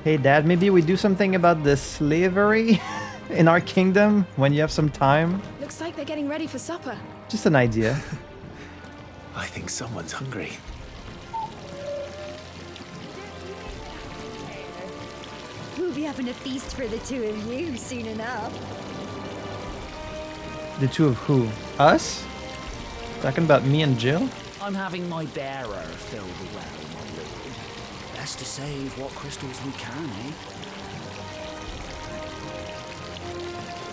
Hey Dad, maybe we do something about the slavery in our kingdom when you have some time? Looks like they're getting ready for supper. Just an idea. I think someone's hungry. We'll be having a feast for the two of you soon enough. The two of who? Us? Talking about me and Jill? I'm having my bearer filled well, my lord. Best to save what crystals we can, eh?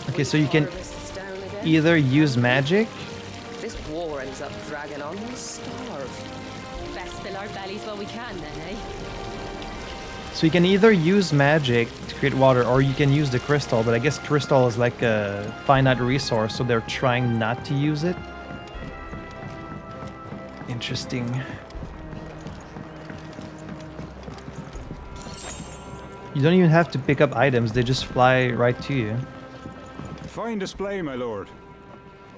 Okay, so you can either use magic. This war ends up dragging on, we'll starve. Best fill our bellies while we can then, eh? So you can either use magic to create water, or you can use the crystal, but I guess crystal is like a finite resource, so they're trying not to use it. Interesting. You don't even have to pick up items, they just fly right to you. Fine display, my lord.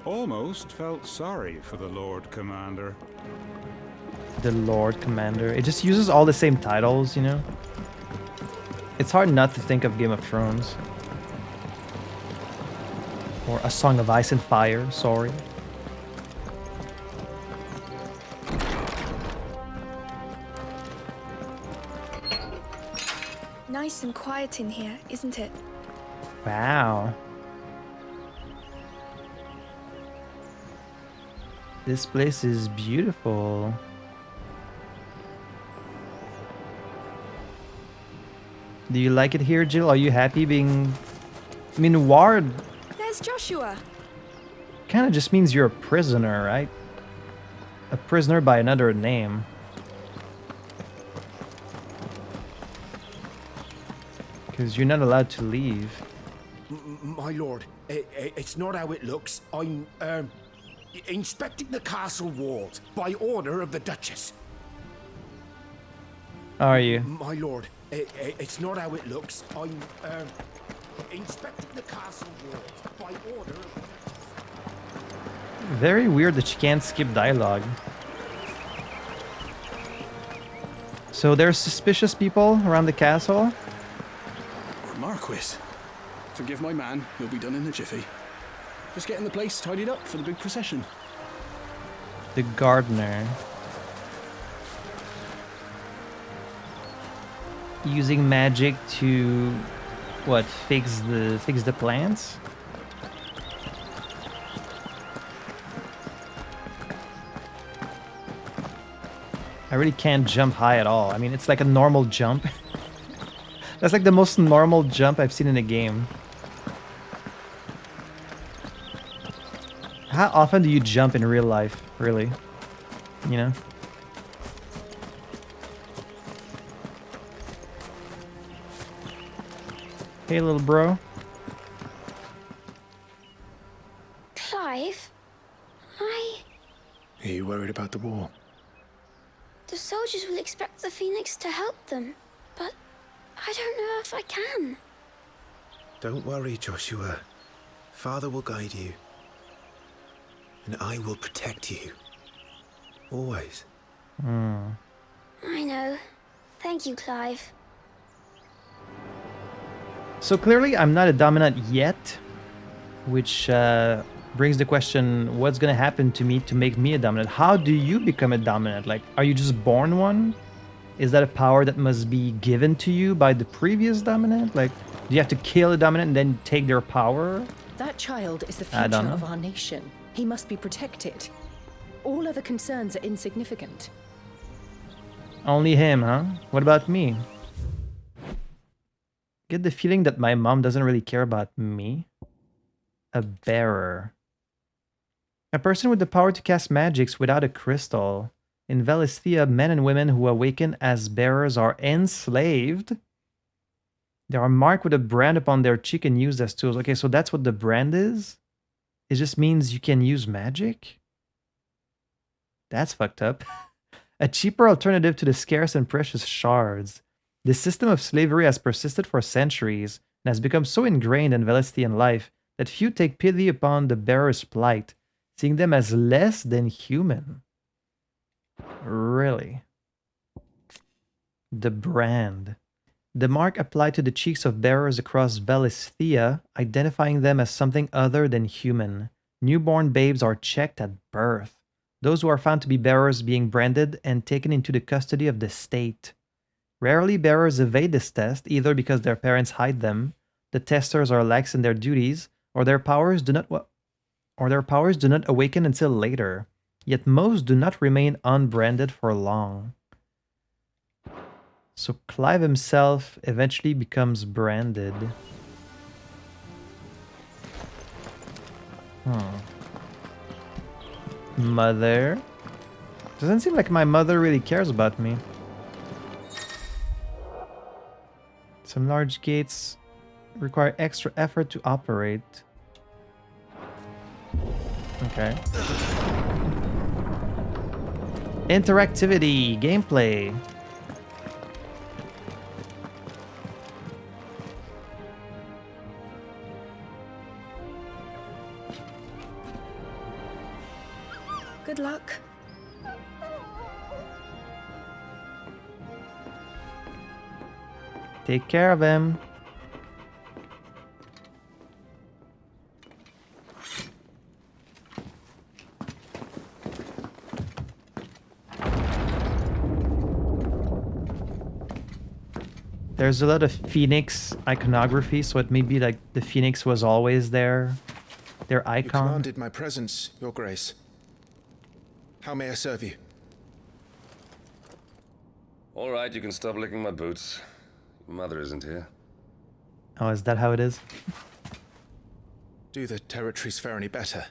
Almost felt sorry for the Lord Commander. The Lord Commander. It just uses all the same titles, you know? It's hard not to think of Game of Thrones. Or A Song of Ice and Fire, sorry. Nice and quiet in here, isn't it? Wow. This place is beautiful. Do you like it here, Jill? Are you happy being... I mean, Ward There's Joshua. kind of just means you're a prisoner, right? A prisoner by another name. Because you're not allowed to leave. My lord, it's not how it looks. I'm, inspecting the castle walls by order of the Duchess. How are you? My lord, it's not how it looks. I'm, inspecting the castle walls by order of the Duchess. Very weird that you can't skip dialogue. So there's suspicious people around the castle? Marquis, forgive my man, he'll be done in a jiffy. Just getting the place tidied up for the big procession. The gardener. Using magic to what, fix the plants? I really can't jump high at all. I mean, it's like a normal jump. That's like the most normal jump I've seen in a game. How often do you jump in real life, really? You know? Hey, little bro. Clive, Are you worried about the war? the soldiers will expect the Phoenix to help them, but I don't know if I can. Don't worry, Joshua. Father will guide you. And I will protect you. Always. I know. Thank you, Clive. So clearly I'm not a dominant yet, which brings the question, what's gonna happen to me to make me a dominant? How do you become a dominant? Like, are you just born one? Is that a power that must be given to you by the previous dominant? Like, do you have to kill a dominant and then take their power? That child is the I don't future know. of our nation. He must be protected. All other concerns are insignificant. Only him, huh? What about me? Get the feeling that my mom doesn't really care about me. A bearer. A person with the power to cast magics without a crystal. In Valisthea, men and women who awaken as bearers are enslaved. They are marked with a brand upon their cheek and used as tools. Okay, so that's what the brand is? It just means you can use magic? That's fucked up. A cheaper alternative to the scarce and precious shards. This system of slavery has persisted for centuries and has become so ingrained in Valisthean life that few take pity upon the bearer's plight, seeing them as less than human. Really? The brand. The mark applied to the cheeks of bearers across Valisthea, identifying them as something other than human. Newborn babes are checked at birth. Those who are found to be bearers being branded and taken into the custody of the state. Rarely bearers evade this test, either because their parents hide them, the testers are lax in their duties, or their powers do not awaken until later. Yet most do not remain unbranded for long. So Clive himself eventually becomes branded. Mother? Doesn't seem like my mother really cares about me. Some large gates require extra effort to operate. Okay. Interactivity, gameplay. Good luck. Take care of him. There's a lot of Phoenix iconography, so it may be like the Phoenix was always there. Their icon. You commanded my presence, Your Grace. How may I serve you? All right, you can stop licking my boots. Your mother isn't here. Oh, is that how it is? Do the territories fare any better?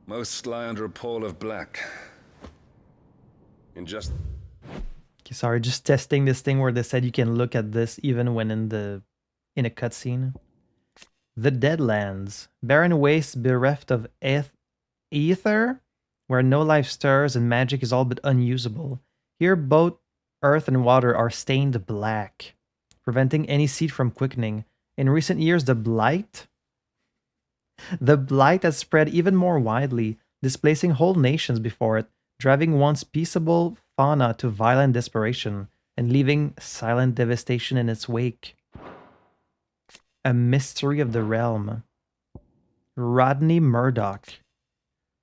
Most lie under a pall of black. In just... Okay, sorry, just testing this thing where they said you can look at this even when in a cutscene. The Deadlands. Barren wastes bereft of ether, where no life stirs and magic is all but unusable. Here both earth and water are stained black, preventing any seed from quickening. In recent years, the blight has spread even more widely, displacing whole nations before it, driving once peaceable fauna to violent desperation, and leaving silent devastation in its wake. A mystery of the realm. Rodney Murdoch,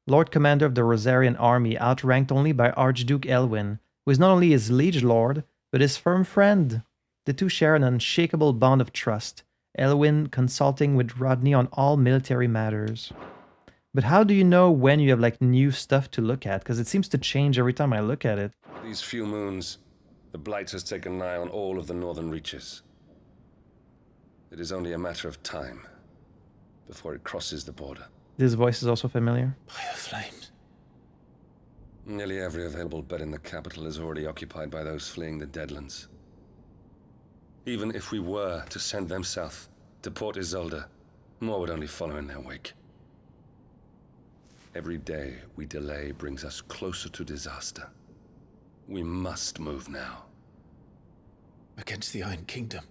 Lord Commander of the Rosarian army, outranked only by Archduke Elwyn, who is not only his liege lord, but his firm friend. The two share an unshakable bond of trust, Elwyn consulting with Rodney on all military matters. But how do you know when you have like new stuff to look at? Because it seems to change every time I look at it. These few moons, the Blight has taken nigh on all of the northern reaches. It is only a matter of time before it crosses the border. This voice is also familiar. By the flames. Nearly every available bed in the capital is already occupied by those fleeing the Deadlands. Even if we were to send them south to Port Isolde, more would only follow in their wake. Every day we delay brings us closer to disaster. We must move now. Against the Iron Kingdom.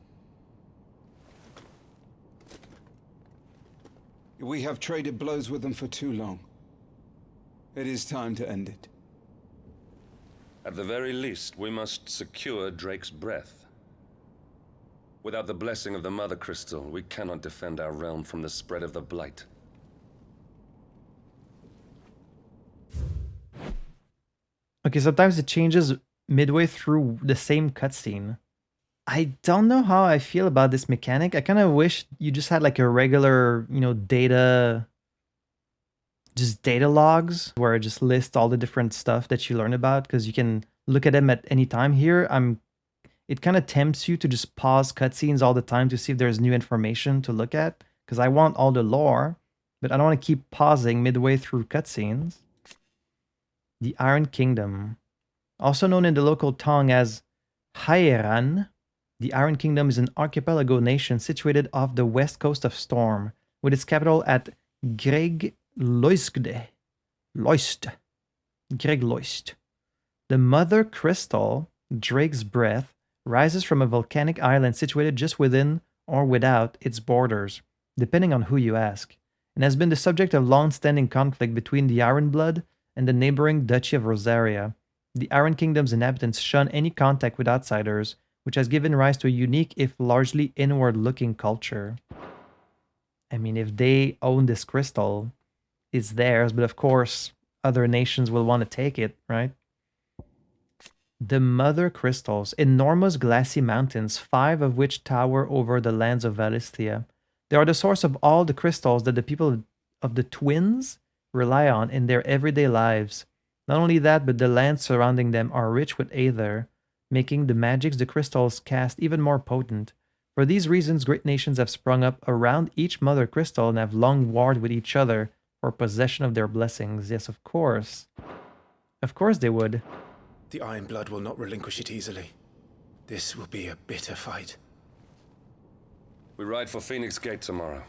We have traded blows with them for too long. It is time to end it. At the very least, we must secure Drake's breath. Without the blessing of the Mother Crystal, we cannot defend our realm from the spread of the Blight. Okay, sometimes it changes midway through the same cutscene. I don't know how I feel about this mechanic. I kind of wish you just had like a regular, data logs where it just lists all the different stuff that you learn about, because you can look at them at any time. Here, it kind of tempts you to just pause cutscenes all the time to see if there's new information to look at, because I want all the lore, but I don't want to keep pausing midway through cutscenes. The Iron Kingdom, also known in the local tongue as Haeran, the Iron Kingdom is an archipelago nation situated off the west coast of Storm, with its capital at Greg-Loist. The Mother Crystal, Drake's Breath, rises from a volcanic island situated just within or without its borders, depending on who you ask, and has been the subject of long-standing conflict between the Ironblood and the neighboring Duchy of Rosaria. The Iron Kingdom's inhabitants shun any contact with outsiders, which has given rise to a unique, if largely inward-looking culture. I mean, if they own this crystal, it's theirs, but of course, other nations will want to take it, right? The Mother Crystals, enormous glassy mountains, 5 of which tower over the lands of Valisthea. They are the source of all the crystals that the people of the Twins rely on in their everyday lives. Not only that, but the lands surrounding them are rich with aether, making the magics the crystals cast even more potent. For these reasons, great nations have sprung up around each Mother Crystal and have long warred with each other for possession of their blessings. Yes, of course. Of course they would. The Ironblood will not relinquish it easily. This will be a bitter fight. We ride for Phoenix Gate tomorrow.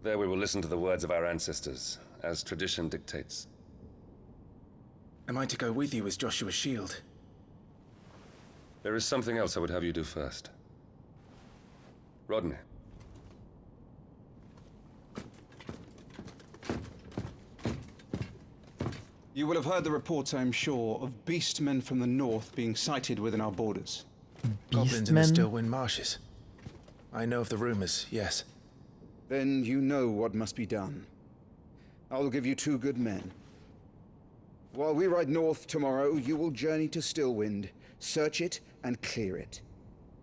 There we will listen to the words of our ancestors, as tradition dictates. Am I to go with you as Joshua's shield? There is something else I would have you do first. Rodney. You will have heard the reports, I am sure, of beastmen from the north being sighted within our borders. Goblins in the Stillwind Marshes. I know of the rumors, yes. Then you know what must be done. I will give you 2 good men. While we ride north tomorrow, you will journey to Stillwind, search it and clear it.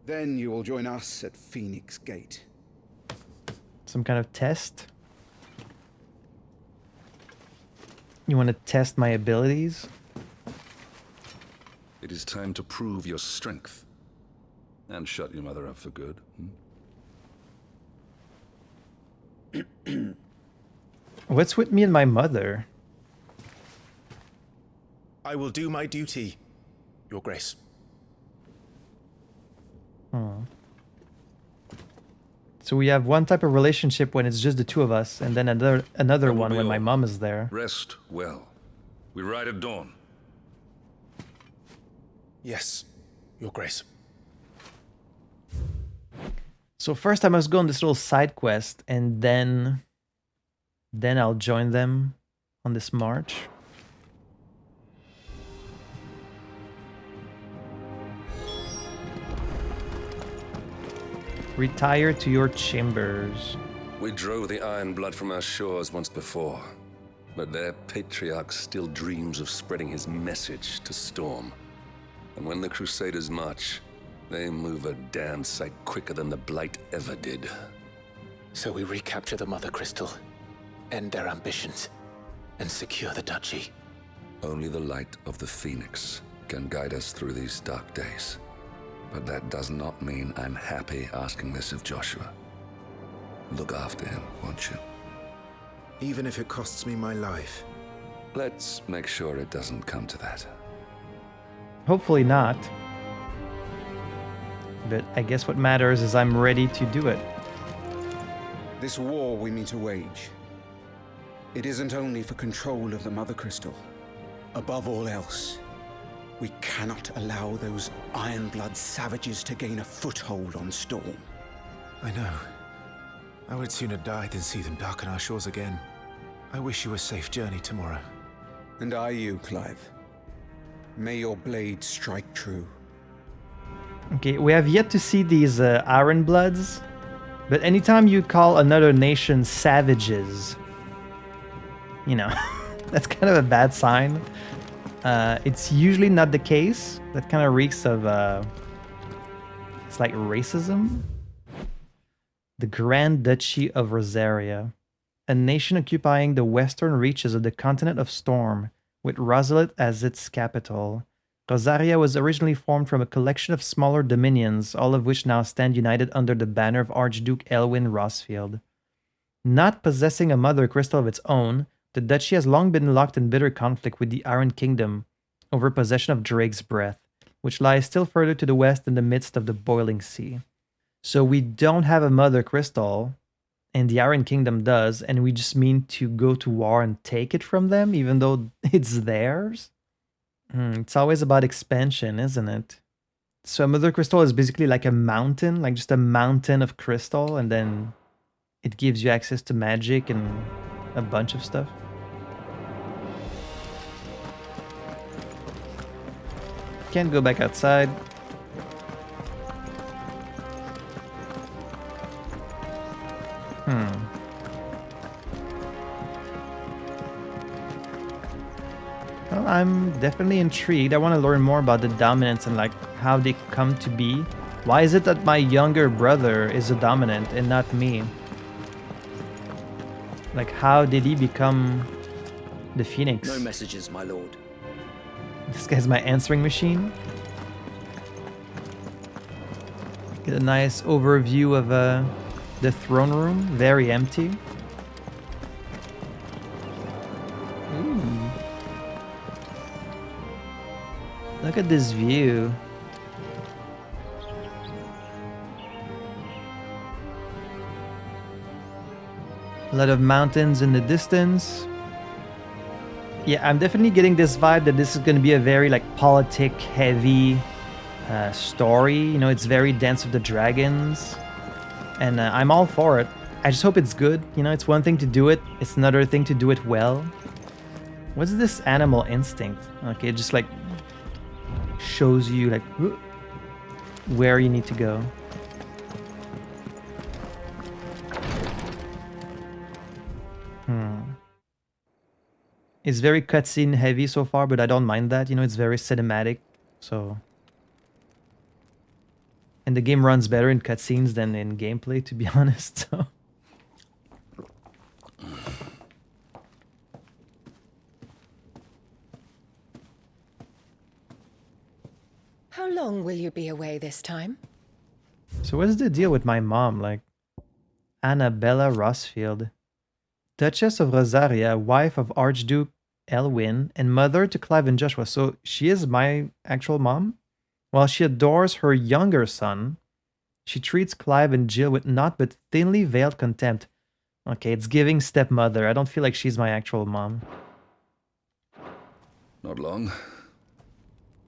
Then you will join us at Phoenix Gate. Some kind of test? You want to test my abilities? It is time to prove your strength. And shut your mother up for good. What's with me and my mother? I will do my duty, Your Grace. Oh. So we have one type of relationship when it's just the 2 of us, and then another one when my mom is there. Rest well. We ride at dawn. Yes, Your Grace. So first I must go on this little side quest, and then I'll join them on this march. Retire to your chambers. We drove the Ironblood from our shores once before, but their patriarch still dreams of spreading his message to Storm. And when the Crusaders march, they move a damn sight quicker than the Blight ever did. So we recapture the Mother Crystal, end their ambitions, and secure the Duchy. Only the light of the Phoenix can guide us through these dark days. But that does not mean I'm happy asking this of Joshua. Look after him, won't you? Even if it costs me my life. Let's make sure it doesn't come to that. Hopefully not. But I guess what matters is I'm ready to do it. This war we mean to wage, it isn't only for control of the Mother Crystal. Above all else, we cannot allow those Ironblood savages to gain a foothold on Storm. I know. I would sooner die than see them darken our shores again. I wish you a safe journey tomorrow. And I you, Clive. May your blade strike true. Okay, we have yet to see these Ironbloods, but anytime you call another nation savages, you know, that's kind of a bad sign. It's usually not the case. That kind of reeks of It's like racism. The Grand Duchy of Rosaria, a nation occupying the western reaches of the continent of Storm, with Rosalit as its capital. Rosaria was originally formed from a collection of smaller dominions, all of which now stand united under the banner of Archduke Elwin Rosfield. Not possessing a mother crystal of its own, the duchy has long been locked in bitter conflict with the Iron Kingdom over possession of Drake's Breath, which lies still further to the west in the midst of the boiling sea. So we don't have a mother crystal, and the Iron Kingdom does, and we just mean to go to war and take it from them, even though it's theirs? It's always about expansion, isn't it? So a mother crystal is basically like a mountain, like just a mountain of crystal, and then it gives you access to magic and a bunch of stuff. Can't go back outside. Well, I'm definitely intrigued. I want to learn more about the dominants and like how they come to be. Why is it that my younger brother is a dominant and not me? Like, how did he become the Phoenix? No messages, my lord. This guy's my answering machine. Get a nice overview of the throne room. Very empty. Ooh. Look at this view. A lot of mountains in the distance. Yeah, I'm definitely getting this vibe that this is going to be a very like politic heavy story. You know, it's very Dance of the Dragons, and I'm all for it. I just hope it's good. You know, it's one thing to do it, it's another thing to do it well. What's this animal instinct? Okay, it just like shows you like where you need to go. It's very cutscene heavy so far, but I don't mind that. You know, it's very cinematic, so... And the game runs better in cutscenes than in gameplay, to be honest, so... How long will you be away this time? So what's the deal with my mom? Like, Annabella Rosfield, Duchess of Rosaria, wife of Archduke Elwin, and mother to Clive and Joshua. So she is my actual mom? While she adores her younger son, she treats Clive and Jill with naught but thinly veiled contempt. Okay, it's giving stepmother. I don't feel like she's my actual mom. Not long.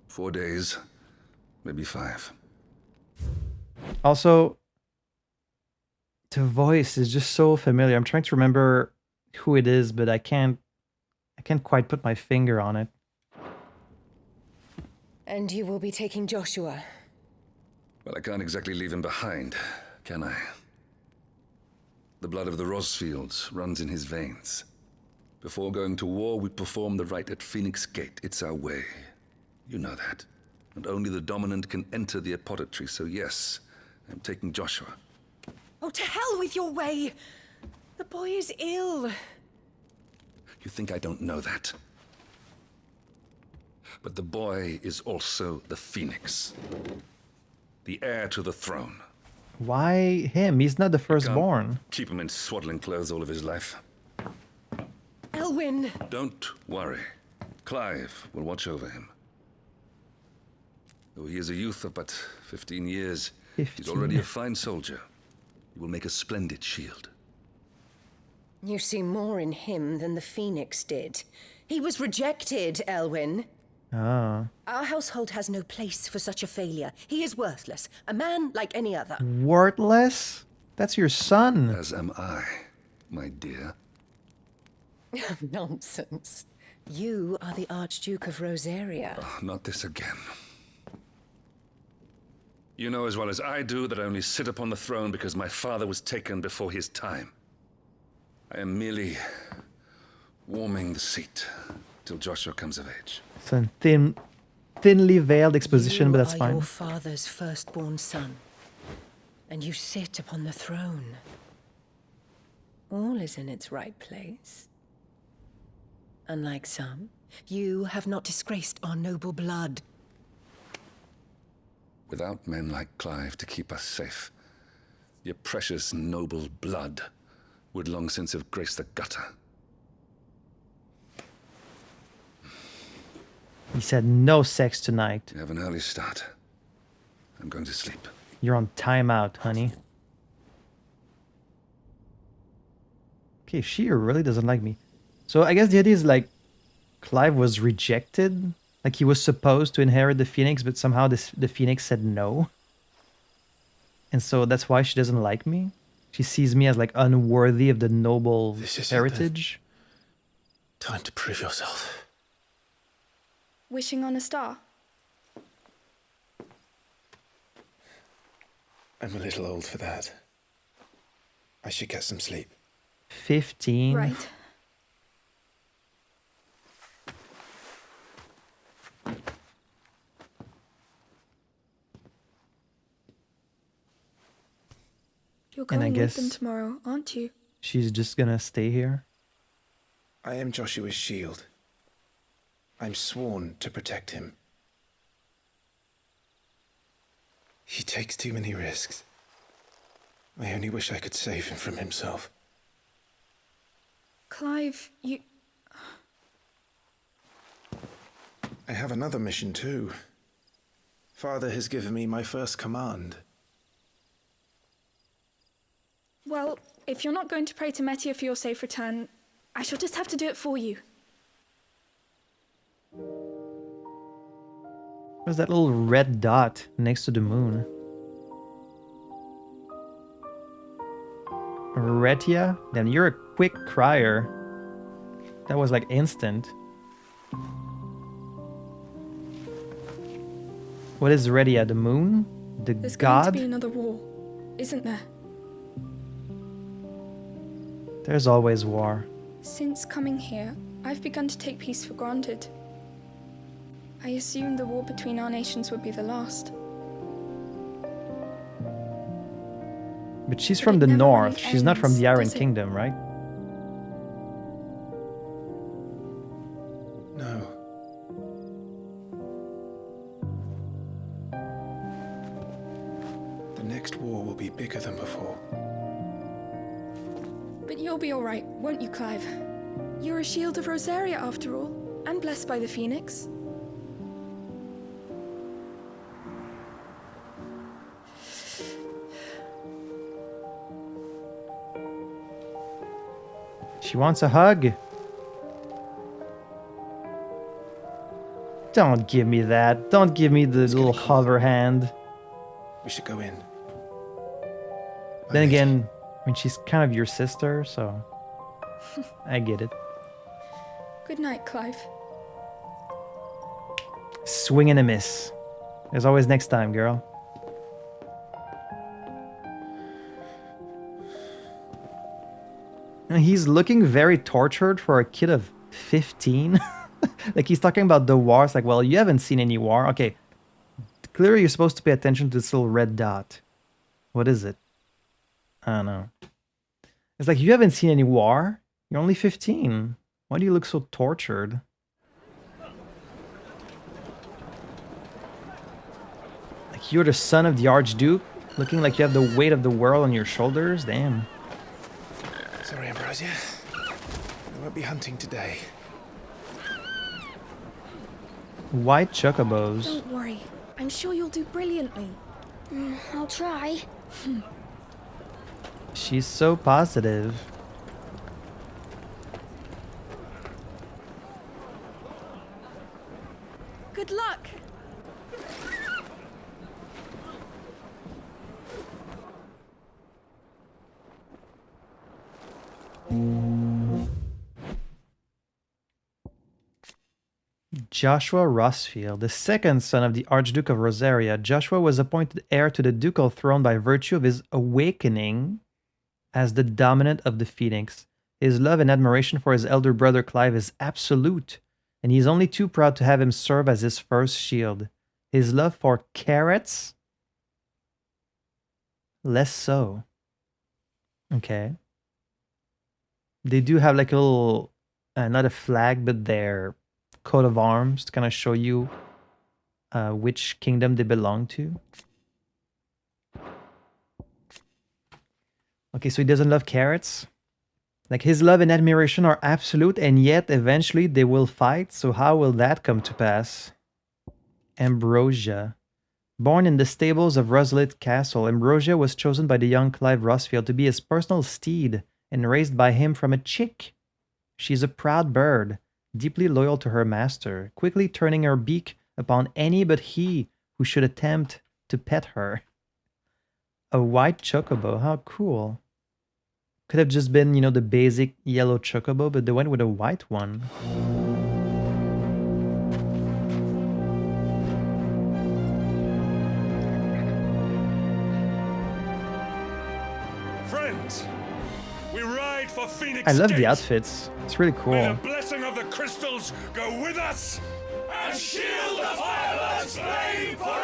4 days, maybe 5. Also, the voice is just so familiar. I'm trying to remember who it is, but I can't quite put my finger on it. And you will be taking Joshua? Well, I can't exactly leave him behind, can I? The blood of the Rosfields runs in his veins. Before going to war, we perform the rite at Phoenix Gate. It's our way. You know that. And only the dominant can enter the apothecary, so yes, I'm taking Joshua. Oh, to hell with your way! The boy is ill. You think I don't know that? But the boy is also the Phoenix. The heir to the throne. Why him? He's not the firstborn. Keep him in swaddling clothes all of his life. Elwin! Don't worry. Clive will watch over him. Though he is a youth of but 15 years, he's already a fine soldier. He will make a splendid shield. You see more in him than the Phoenix did. He was rejected, Elwin. Ah. Our household has no place for such a failure. He is worthless. A man like any other. Worthless? That's your son. As am I, my dear. Nonsense. You are the Archduke of Rosaria. Oh, not this again. You know as well as I do that I only sit upon the throne because my father was taken before his time. I am merely warming the seat till Joshua comes of age. It's a thinly veiled exposition, but that's You are fine. your father's firstborn son. and you sit upon the throne. All is in its right place. Unlike some, you have not disgraced our noble blood. Without men like Clive to keep us safe, your precious noble blood would long since have graced the gutter. He said no sex tonight. You have an early start. I'm going to sleep. You're on timeout, honey. Okay, she really doesn't like me. So I guess the idea is like Clive was rejected. Like he was supposed to inherit the Phoenix, but somehow the Phoenix said no. And so that's why she doesn't like me. She sees me as like unworthy of the noble heritage. Time to prove yourself. Wishing on a star? I'm a little old for that. I should get some sleep. 15. Right. You're And I going with them guess tomorrow, aren't you? she's just gonna stay here. I am Joshua's shield. I'm sworn to protect him. He takes too many risks. I only wish I could save him from himself. Clive, you... I have another mission too. Father has given me my first command. Well, if you're not going to pray to Metia for your safe return, I shall just have to do it for you. Where's that little red dot next to the moon? Retia? Then you're a quick crier. That was like instant. What is Retia? The moon? The There's god? going to be another war, isn't there? There's always war. Since coming here, I've begun to take peace for granted. I assumed the war between our nations would be the last. But she's from the north. She's not from the Iron Kingdom, right? No. The next war will be bigger than before. But you'll be all right, won't you, Clive? You're a shield of Rosaria, after all, and blessed by the Phoenix. She wants a hug. Don't give me that. Don't give me the little hover hand. We should go in. Then again, I mean, she's kind of your sister, so I get it. Good night, Clive. Swing and a miss. There's always next time, girl. And he's looking very tortured for a kid of 15. Like he's talking about the war. It's like, well, you haven't seen any war. Okay. Clearly you're supposed to pay attention to this little red dot. What is it? I don't know. It's like, you haven't seen any war. You're only 15. Why do you look so tortured? Like you're the son of the Archduke, looking like you have the weight of the world on your shoulders? Damn. Sorry, Ambrosia. I won't be hunting today. White chocobos. Don't worry. I'm sure you'll do brilliantly. I'll try. She's so positive. Good luck! Joshua Rosfield, the second son of the Archduke of Rosaria, Joshua was appointed heir to the ducal throne by virtue of his awakening as the dominant of the Phoenix. His love and admiration for his elder brother Clive is absolute, and he is only too proud to have him serve as his first shield. His love for carrots less so. Okay. They do have like a little, not a flag, but their coat of arms to kind of show you which kingdom they belong to. Okay, so he doesn't love carrots. Like his love and admiration are absolute, and yet eventually they will fight. So how will that come to pass? Ambrosia. Born in the stables of Roslit Castle, Ambrosia was chosen by the young Clive Rosfield to be his personal steed and raised by him from a chick. She's a proud bird, deeply loyal to her master, quickly turning her beak upon any but he who should attempt to pet her. A white chocobo, how cool. Could have just been, you know, the basic yellow chocobo, but they went with a white one. Friends, we ride for Phoenix I love Gate. the outfits. It's really cool. May the blessing of the crystals go with us and shield the fireman's flame forevermore!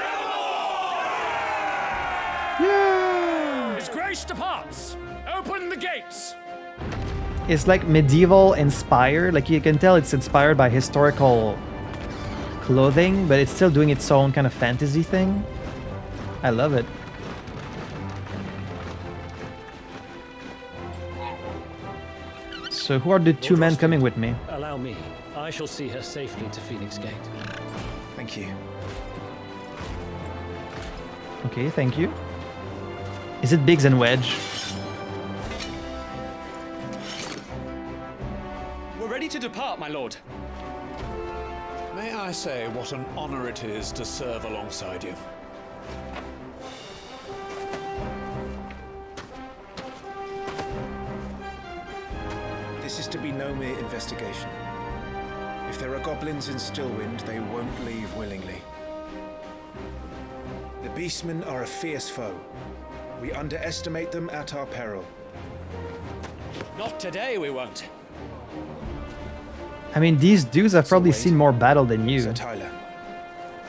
Yeah! His grace departs. Open the gates. It's like medieval inspired. Like you can tell it's inspired by historical clothing, but it's still doing its own kind of fantasy thing. I love it. So who are the two men coming with me? Allow me. I shall see her safely to Phoenix Gate. Thank you. Okay, thank you. Is it Biggs and Wedge? We're ready to depart, my lord. May I say what an honor it is to serve alongside you? This is to be no mere investigation. If there are goblins in Stillwind, they won't leave willingly. The beastmen are a fierce foe. We underestimate them at our peril. Not today, we won't. I mean, these dudes have probably seen more battle than you. Sir Tyler,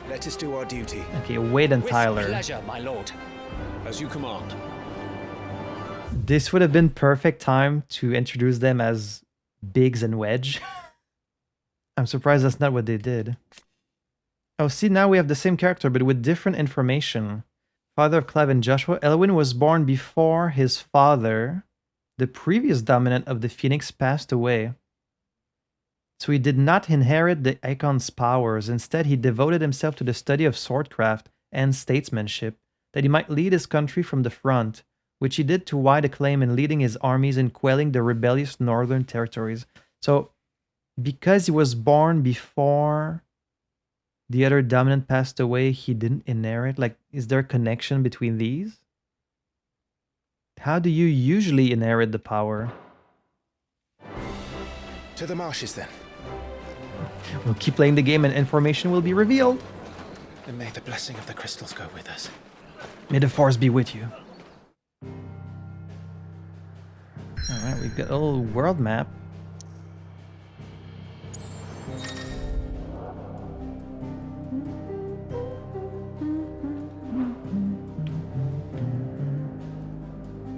let us do our duty. Okay, Wade and Tyler. With pleasure, my lord. As you command. This would have been perfect time to introduce them as Biggs and Wedge. I'm surprised that's not what they did. Oh, see, now we have the same character, but with different information. Father of Clive and Joshua, Elwyn was born before his father. The previous dominant of the Phoenix passed away. So he did not inherit the Eikons' powers. Instead, he devoted himself to the study of swordcraft and statesmanship, that he might lead his country from the front, which he did to wide acclaim in leading his armies and quelling the rebellious northern territories. So, because he was born before the other dominant passed away, he didn't inherit? Like, is there a connection between these? How do you usually inherit the power? To the marshes, then. We'll keep playing the game and information will be revealed. And may the blessing of the crystals go with us. May the force be with you. Alright, we've got a little world map.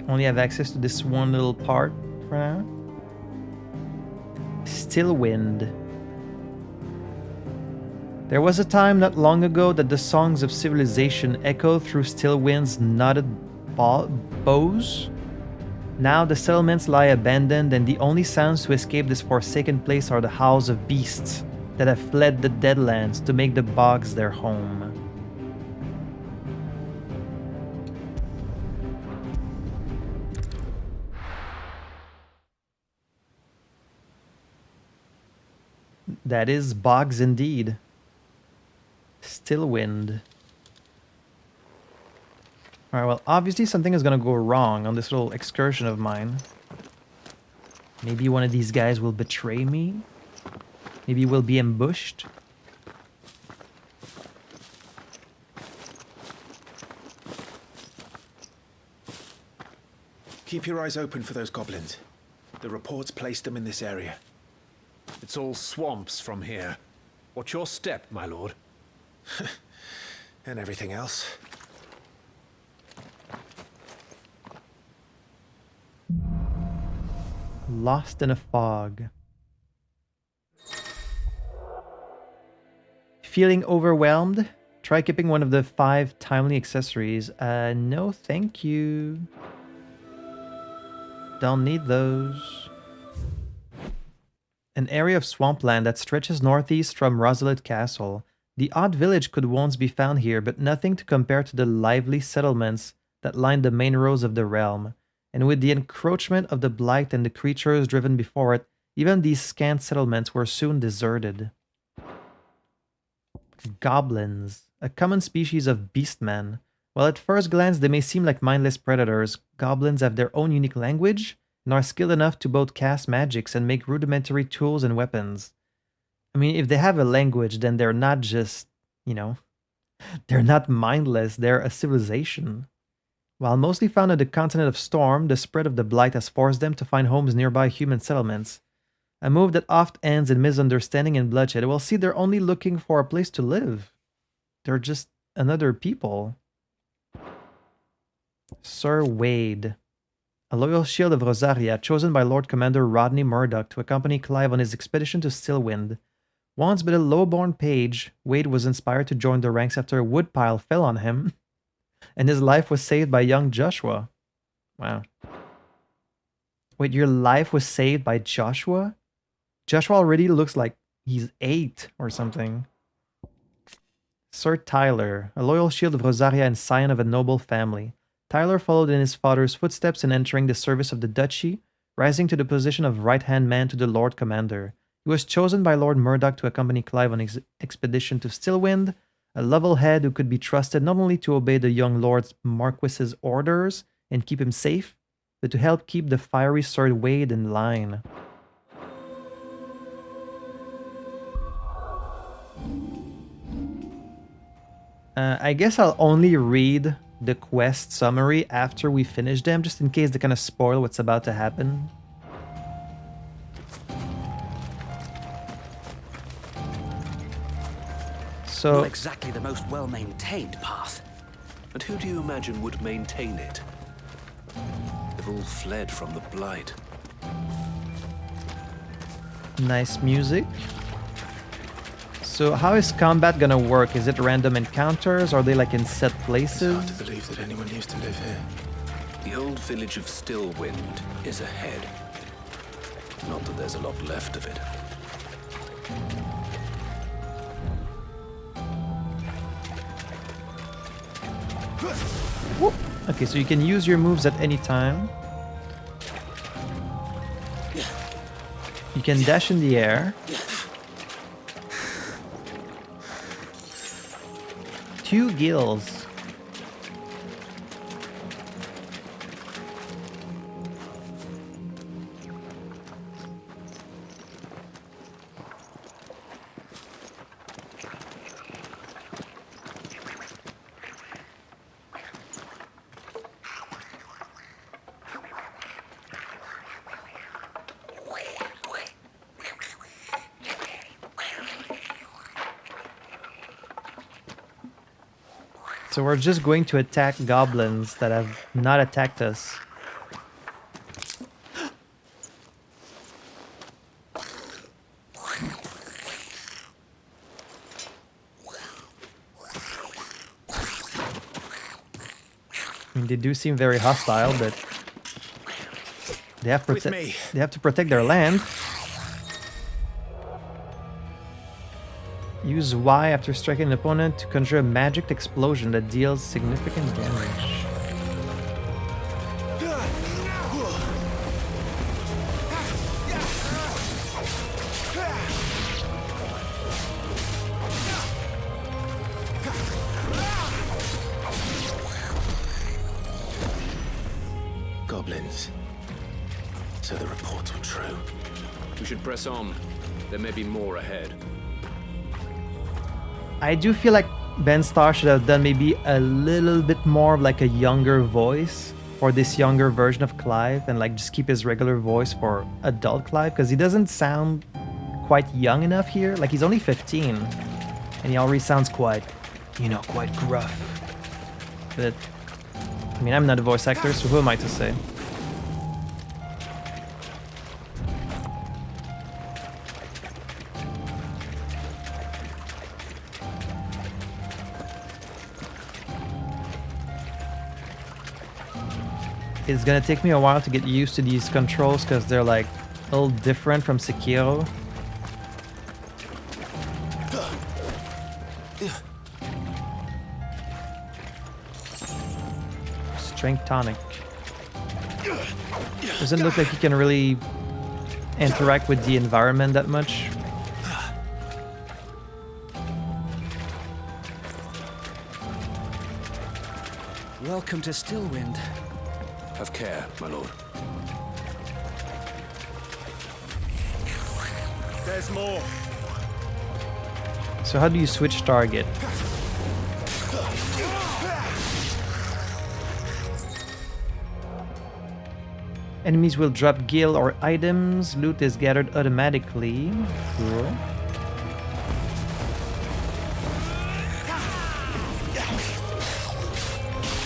Only have access to this one little part for now. Stillwind. There was a time not long ago that the songs of civilization echoed through Stillwind's knotted bows. Now the settlements lie abandoned, and the only sounds to escape this forsaken place are the howls of beasts that have fled the Deadlands to make the bogs their home. That is bogs indeed. Stillwind. Alright, well, obviously something is gonna go wrong on this little excursion of mine. Maybe one of these guys will betray me. Maybe we'll be ambushed. Keep your eyes open for those goblins. The reports place them in this area. It's all swamps from here. What's your step, my lord? And everything else. Lost in a fog. Feeling overwhelmed? Try keeping one of the 5 timely accessories. No thank you. Don't need those. An area of swampland that stretches northeast from Rosalit Castle. The odd village could once be found here, but nothing to compare to the lively settlements that line the main roads of the realm. And with the encroachment of the blight and the creatures driven before it, even these scant settlements were soon deserted. Goblins, a common species of beastmen. While at first glance they may seem like mindless predators, goblins have their own unique language and are skilled enough to both cast magics and make rudimentary tools and weapons. I mean, if they have a language, then they're not just, they're not mindless, they're a civilization. While mostly found on the continent of Storm, the spread of the blight has forced them to find homes nearby human settlements. A move that oft ends in misunderstanding and bloodshed. Well, see, they're only looking for a place to live. They're just another people. Sir Wade. A loyal shield of Rosaria, chosen by Lord Commander Rodney Murdoch to accompany Clive on his expedition to Stillwind. Once but a low-born page, Wade was inspired to join the ranks after a woodpile fell on him, and his life was saved by young Joshua. Wow. Wait, your life was saved by Joshua? Joshua already looks like he's 8 or something. Sir Tyler, a loyal shield of Rosaria and scion of a noble family. Tyler followed in his father's footsteps in entering the service of the duchy, rising to the position of right-hand man to the Lord Commander. He was chosen by Lord Murdoch to accompany Clive on his expedition to Stillwind, a level head who could be trusted not only to obey the young Lord's Marquis's orders and keep him safe, but to help keep the fiery Sir Wade in line. I guess I'll only read the quest summary after we finish them, just in case they kind of spoil what's about to happen. So, not exactly the most well-maintained path. And who do you imagine would maintain it? They've all fled from the blight. Nice music. So how is combat gonna work? Is it random encounters? Are they like in set places? It's hard to believe that anyone used to live here. The old village of Stillwind is ahead. Not that there's a lot left of it. Whoop. Okay, so you can use your moves at any time. You can dash in the air. 2 gills. So we're just going to attack goblins that have not attacked us. I mean, they do seem very hostile, but they have to protect their land. Use Y after striking an opponent to conjure a magic explosion that deals significant damage. Goblins. So the reports were true. We should press on. There may be more ahead. I do feel like Ben Starr should have done maybe a little bit more of like a younger voice for this younger version of Clive, and like just keep his regular voice for adult Clive, because he doesn't sound quite young enough here. Like, he's only 15 and he already sounds quite, quite gruff. But I mean, I'm not a voice actor, so who am I to say? it's gonna take me a while to get used to these controls because they're like a little different from Sekiro. Strength tonic. Doesn't look like you can really interact with the environment that much. Welcome to Stillwind. Have care, my lord. There's more. So how do you switch target? Enemies will drop gil or items. Loot is gathered automatically. Cool.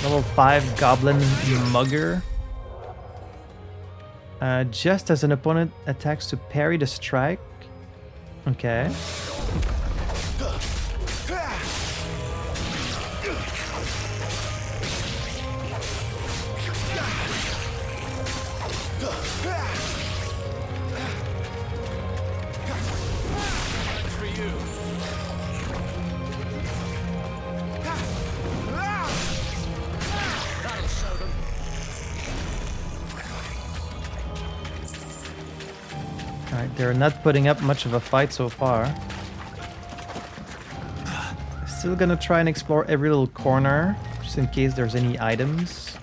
Level 5 Goblin Mugger. Just as an opponent attacks to parry the strike. Okay. Alright, they're not putting up much of a fight so far. Still gonna try and explore every little corner, just in case there's any items.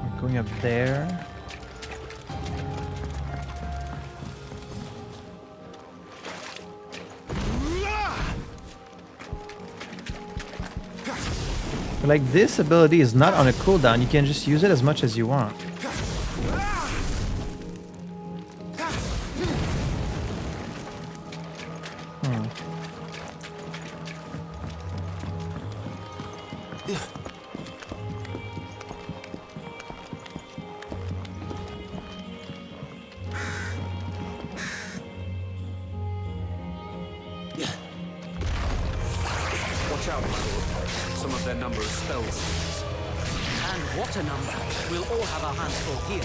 We're going up there. Like, this ability is not on a cooldown, you can just use it as much as you want. Watch out, my lord. Some of their number is spells. And what a number! We'll all have our hands full here.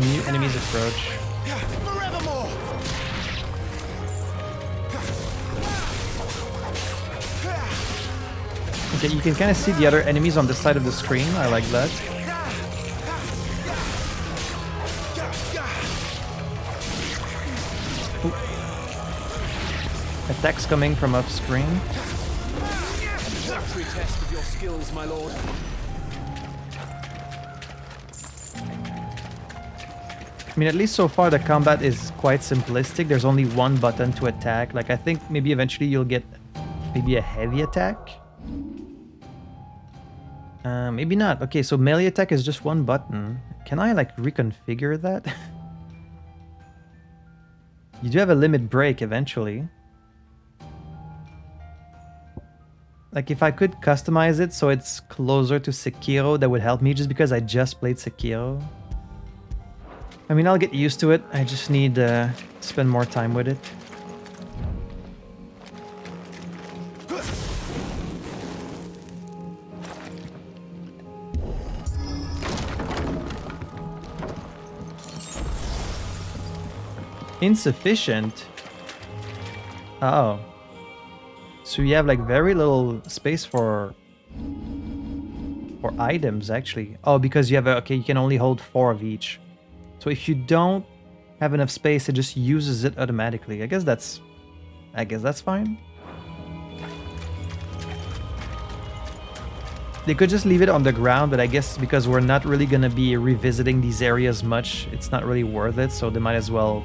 New enemies approach. Forevermore! Okay, you can kind of see the other enemies on the side of the screen. I like that. Ooh. Attacks coming from off screen. Factory test of your skills, my lord. I mean, at least so far the combat is quite simplistic. There's only one button to attack. Like, I think maybe eventually you'll get maybe a heavy attack. Maybe not. Okay, so melee attack is just one button. Can I, like, reconfigure that? You do have a limit break eventually. Like, if I could customize it so it's closer to Sekiro, that would help me, just because I just played Sekiro. I mean, I'll get used to it. I just need to spend more time with it. Insufficient? Oh. So you have like very little space for items, actually. Oh, because you have a, okay, you can only hold 4 of each. So if you don't have enough space, it just uses it automatically. I guess that's fine. They could just leave it on the ground, but I guess because we're not really gonna be revisiting these areas much, it's not really worth it, so they might as well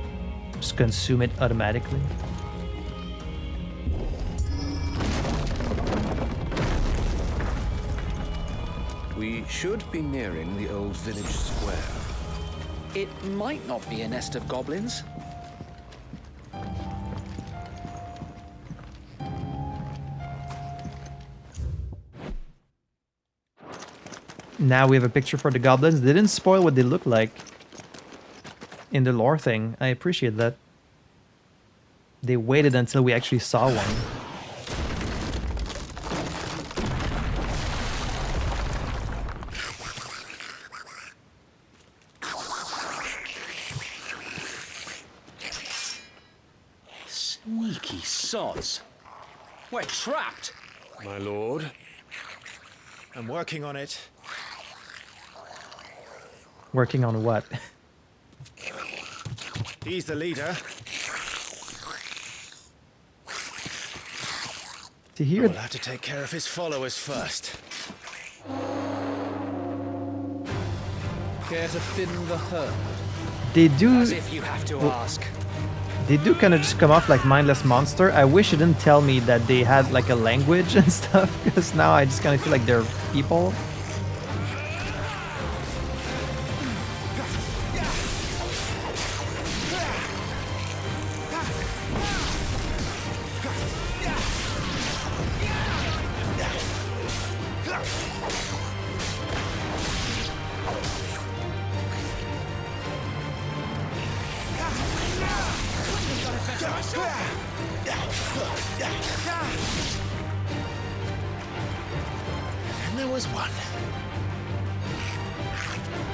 just consume it automatically. We should be nearing the old village square. It might not be a nest of goblins. Now we have a picture for the goblins. They didn't spoil what they look like in the lore thing. I appreciate that. They waited until we actually saw one. Sneaky sods. We're trapped. My lord, I'm working on it. Working on what? He's the leader. To hear. We'll have to take care of his followers first. Care to thin the herd? They do. As if you have to ask. They do kind of just come off like mindless monster. I wish it didn't tell me that they had like a language and stuff, because now I just kind of feel like they're people. And there was one.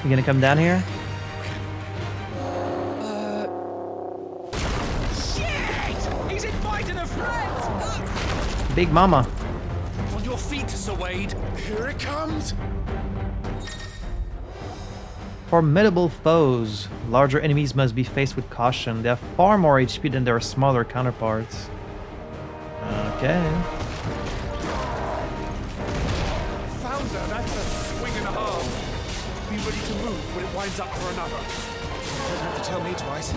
You gonna come down here? Shit! He's inviting a friend! Big Mama. On your feet, Sir Wade. Here it comes. Formidable foes. Larger enemies must be faced with caution. They have far more HP than their smaller counterparts. Okay. Founder, that's a swing and a half. Be ready to move when it winds up for another. You don't have to tell me twice.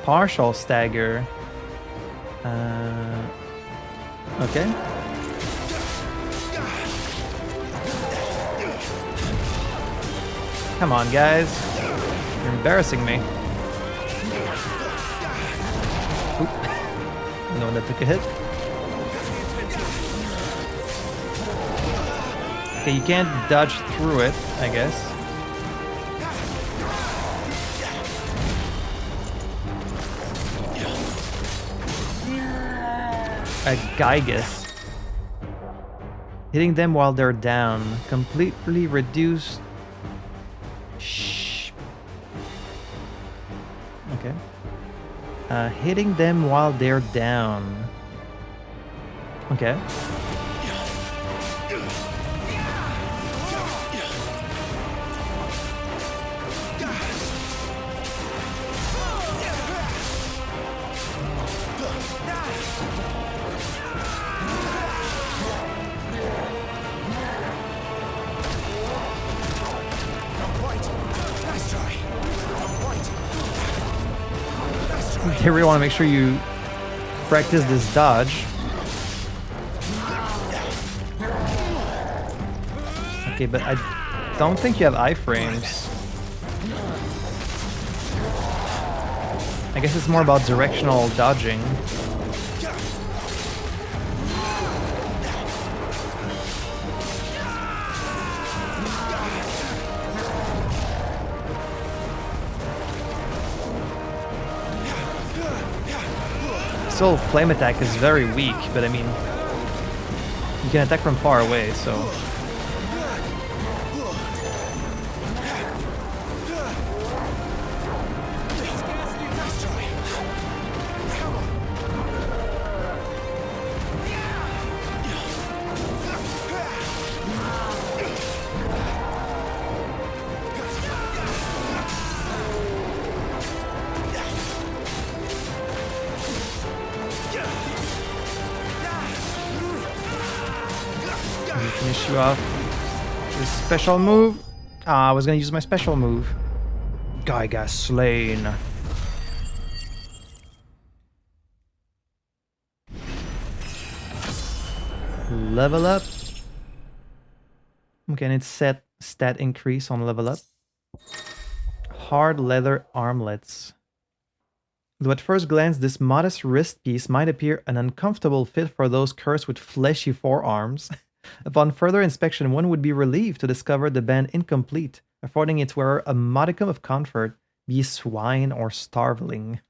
Partial stagger. Okay. Come on, guys. You're embarrassing me. Oop. No one that took a hit. Okay, you can't dodge through it, I guess. A Gygus. Hitting them while they're down. Completely reduced. Shh. Okay. Hitting them while they're down. Okay. They really want to make sure you practice this dodge. Okay, but I don't think you have iframes. I guess it's more about directional dodging. Still, flame attack is very weak, but I mean, you can attack from far away, so. Finish you off. This special move. Ah, I was gonna use my special move. Guy got slain. Level up. Okay, and it's set stat increase on level up. hard leather armlets. Though at first glance this modest wrist piece might appear an uncomfortable fit for those cursed with fleshy forearms, upon further inspection one would be relieved to discover the band incomplete, affording its wearer a modicum of comfort, be swine or starveling.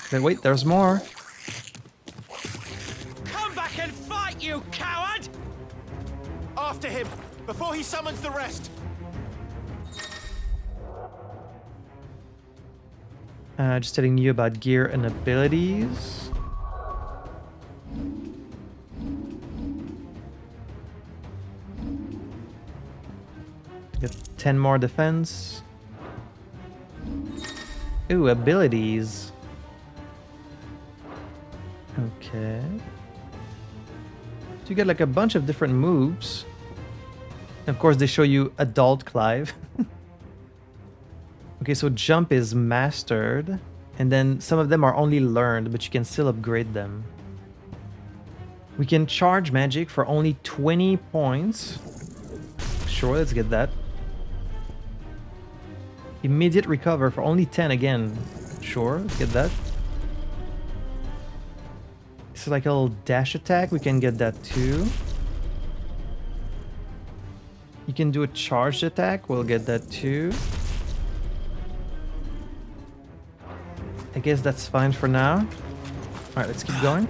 Okay, wait, there's more. Come back and fight, you coward! After him, before he summons the rest. Just telling you about gear and abilities. Got 10 more defense. Ooh, abilities. Okay. So you get like a bunch of different moves. And of course they show you adult Clive. Okay, so jump is mastered. And then some of them are only learned, but you can still upgrade them. We can charge magic for only 20 points. Sure, let's get that. Immediate recover for only 10 again. Sure, let's get that. So like a little dash attack, we can get that too. You can do a charged attack, we'll get that too. I guess that's fine for now. Alright, let's keep going.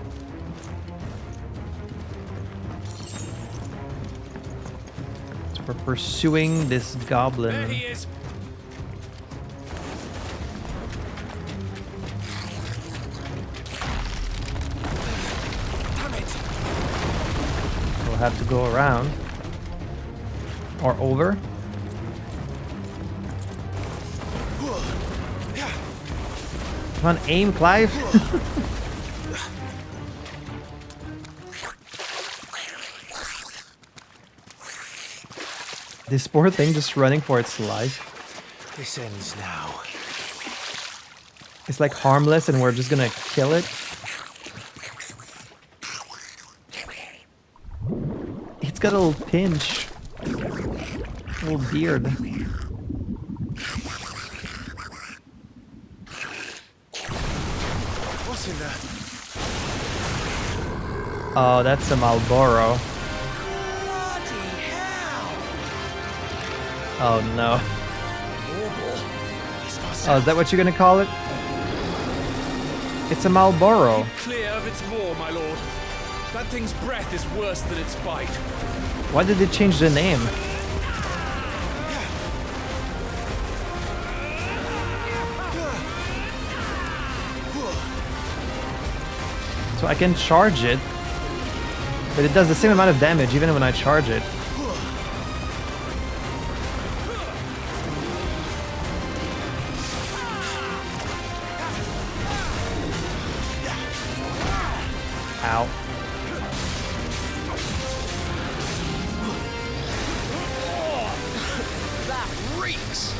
So we're pursuing this goblin. There he is. We'll have to go around. Or over. Come on, aim, Clive. This poor thing just running for its life. This ends now. It's like harmless and we're just gonna kill it. It's got a little pinch. A little beard. What's in there? Oh, that's a Marlboro. Oh no. Oh, is that what you're gonna call it? It's a Marlboro. Keep clear of its maw, my lord. That thing's breath is worse than its bite. Why did they change the name? So I can charge it, but it does the same amount of damage even when I charge it. Ow. That reeks!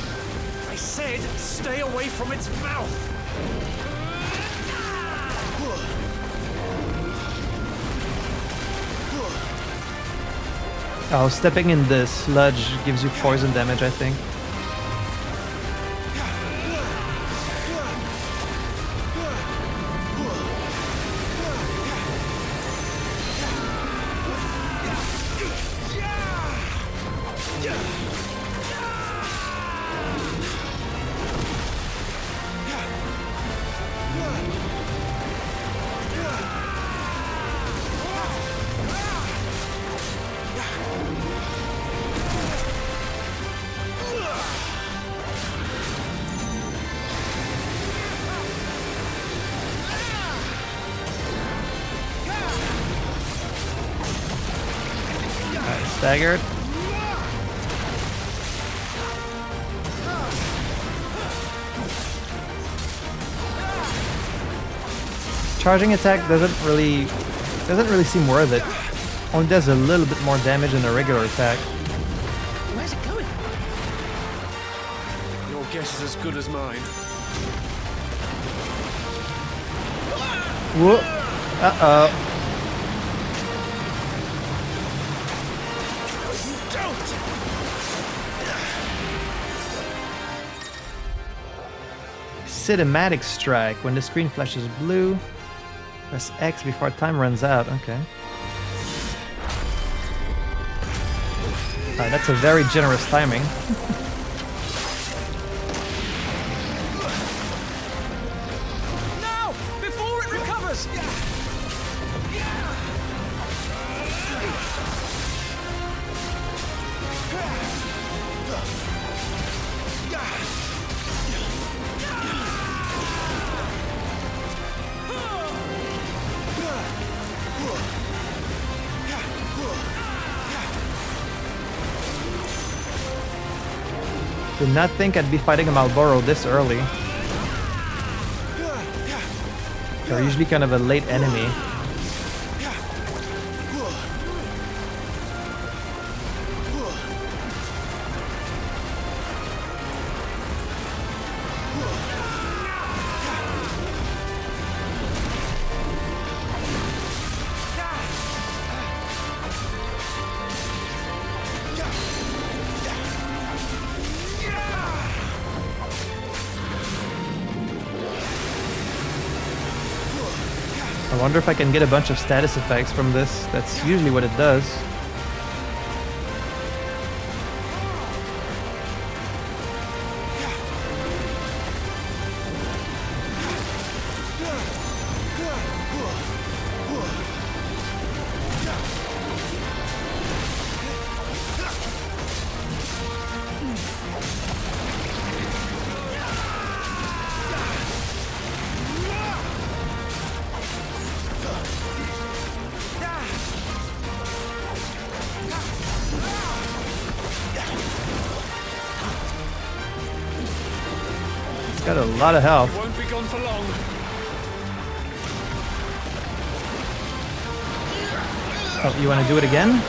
I said stay away from its mouth! Oh, stepping in the sludge gives you poison damage, I think. Staggered. Charging attack doesn't really seem worth it. Only does a little bit more damage than a regular attack. Where's it going? Your guess is as good as mine. Whoop. Uh-oh. Cinematic strike. When the screen flashes blue, press X before time runs out. Okay. That's a very generous timing. Now! Before it recovers! Did not think I'd be fighting a Malboro this early. They're usually kind of a late enemy. I wonder if I can get a bunch of status effects from this. That's usually what it does. Got a lot of health. Won't be gone for long. Oh, you want to do it again?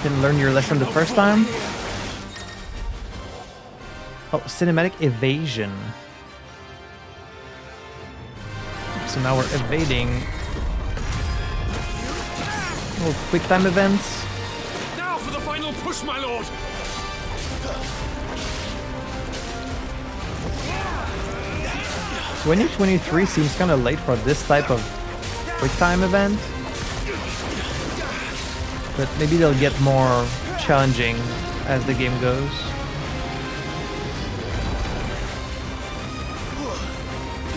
Didn't learn your lesson the first time? Oh, cinematic evasion. So now we're evading. Oh, quick time events. Now for the final push, my lord. 2023 seems kind of late for this type of quick time event, but maybe they'll get more challenging as the game goes.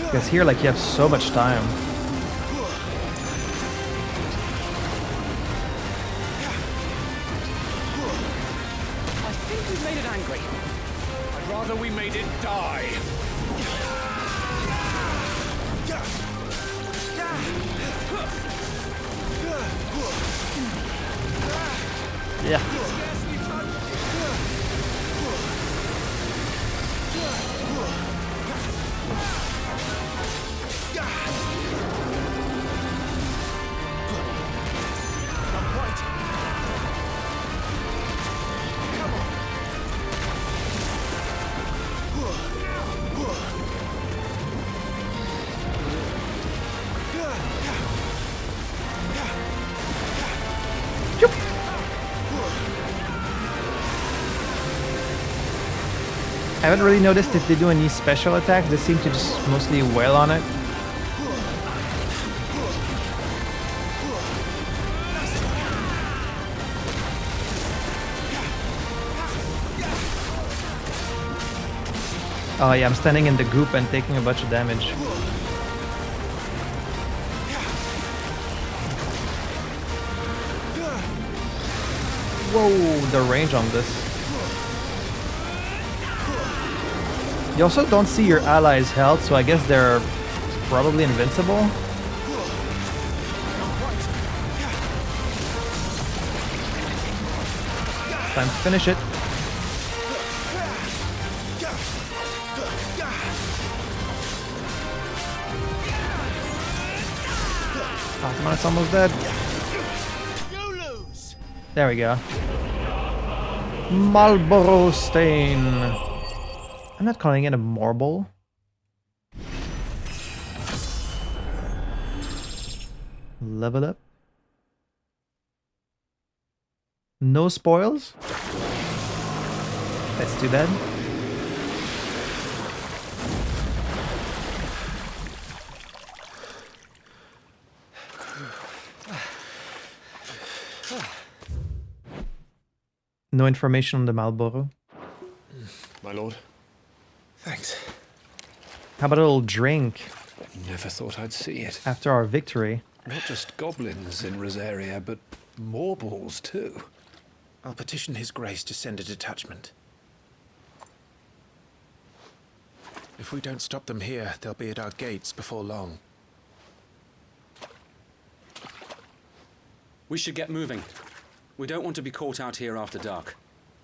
Because here, like, you have so much time. I think we've made it angry. I'd rather we made it die. Yeah. I haven't really noticed if they do any special attacks. They seem to just mostly wail on it. Oh yeah, I'm standing in the group and taking a bunch of damage. Whoa, the range on this. You also don't see your allies' health, so I guess they're probably invincible. Time to finish it. Oh, come on, it's almost dead. There we go. Marlboro Stain. I'm not calling it a marble. Level up. No spoils? That's too bad. No information on the Marlboro. My lord. Thanks. How about a little drink? Never thought I'd see it. After our victory. Not just goblins in Rosaria, but morbals too. I'll petition His Grace to send a detachment. If we don't stop them here, they'll be at our gates before long. We should get moving. We don't want to be caught out here after dark.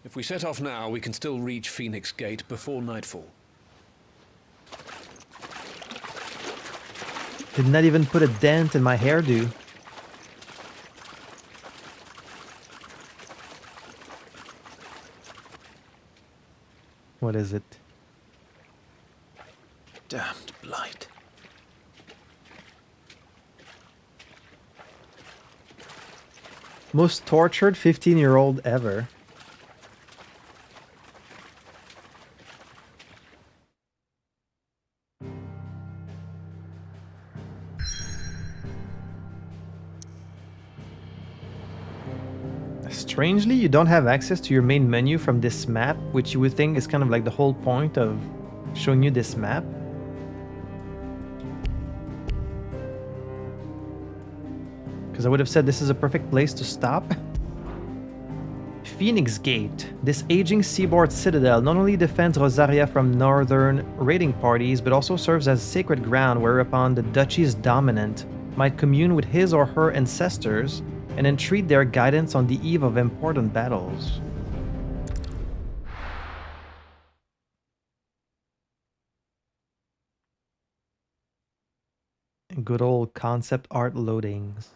If we set off now, we can still reach Phoenix Gate before nightfall. Did not even put a dent in my hairdo. What is it? Damned blight. Most tortured 15-year-old ever. Strangely, you don't have access to your main menu from this map, which you would think is kind of like the whole point of showing you this map. Because I would have said this is a perfect place to stop. Phoenix Gate. This aging seaboard citadel not only defends Rosaria from northern raiding parties, but also serves as sacred ground whereupon the duchy's dominant might commune with his or her ancestors and entreat their guidance on the eve of important battles. Good old concept art loadings.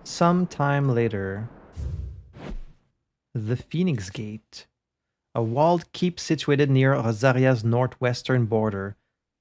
Sometime later, the Phoenix Gate, a walled keep situated near Rosaria's northwestern border,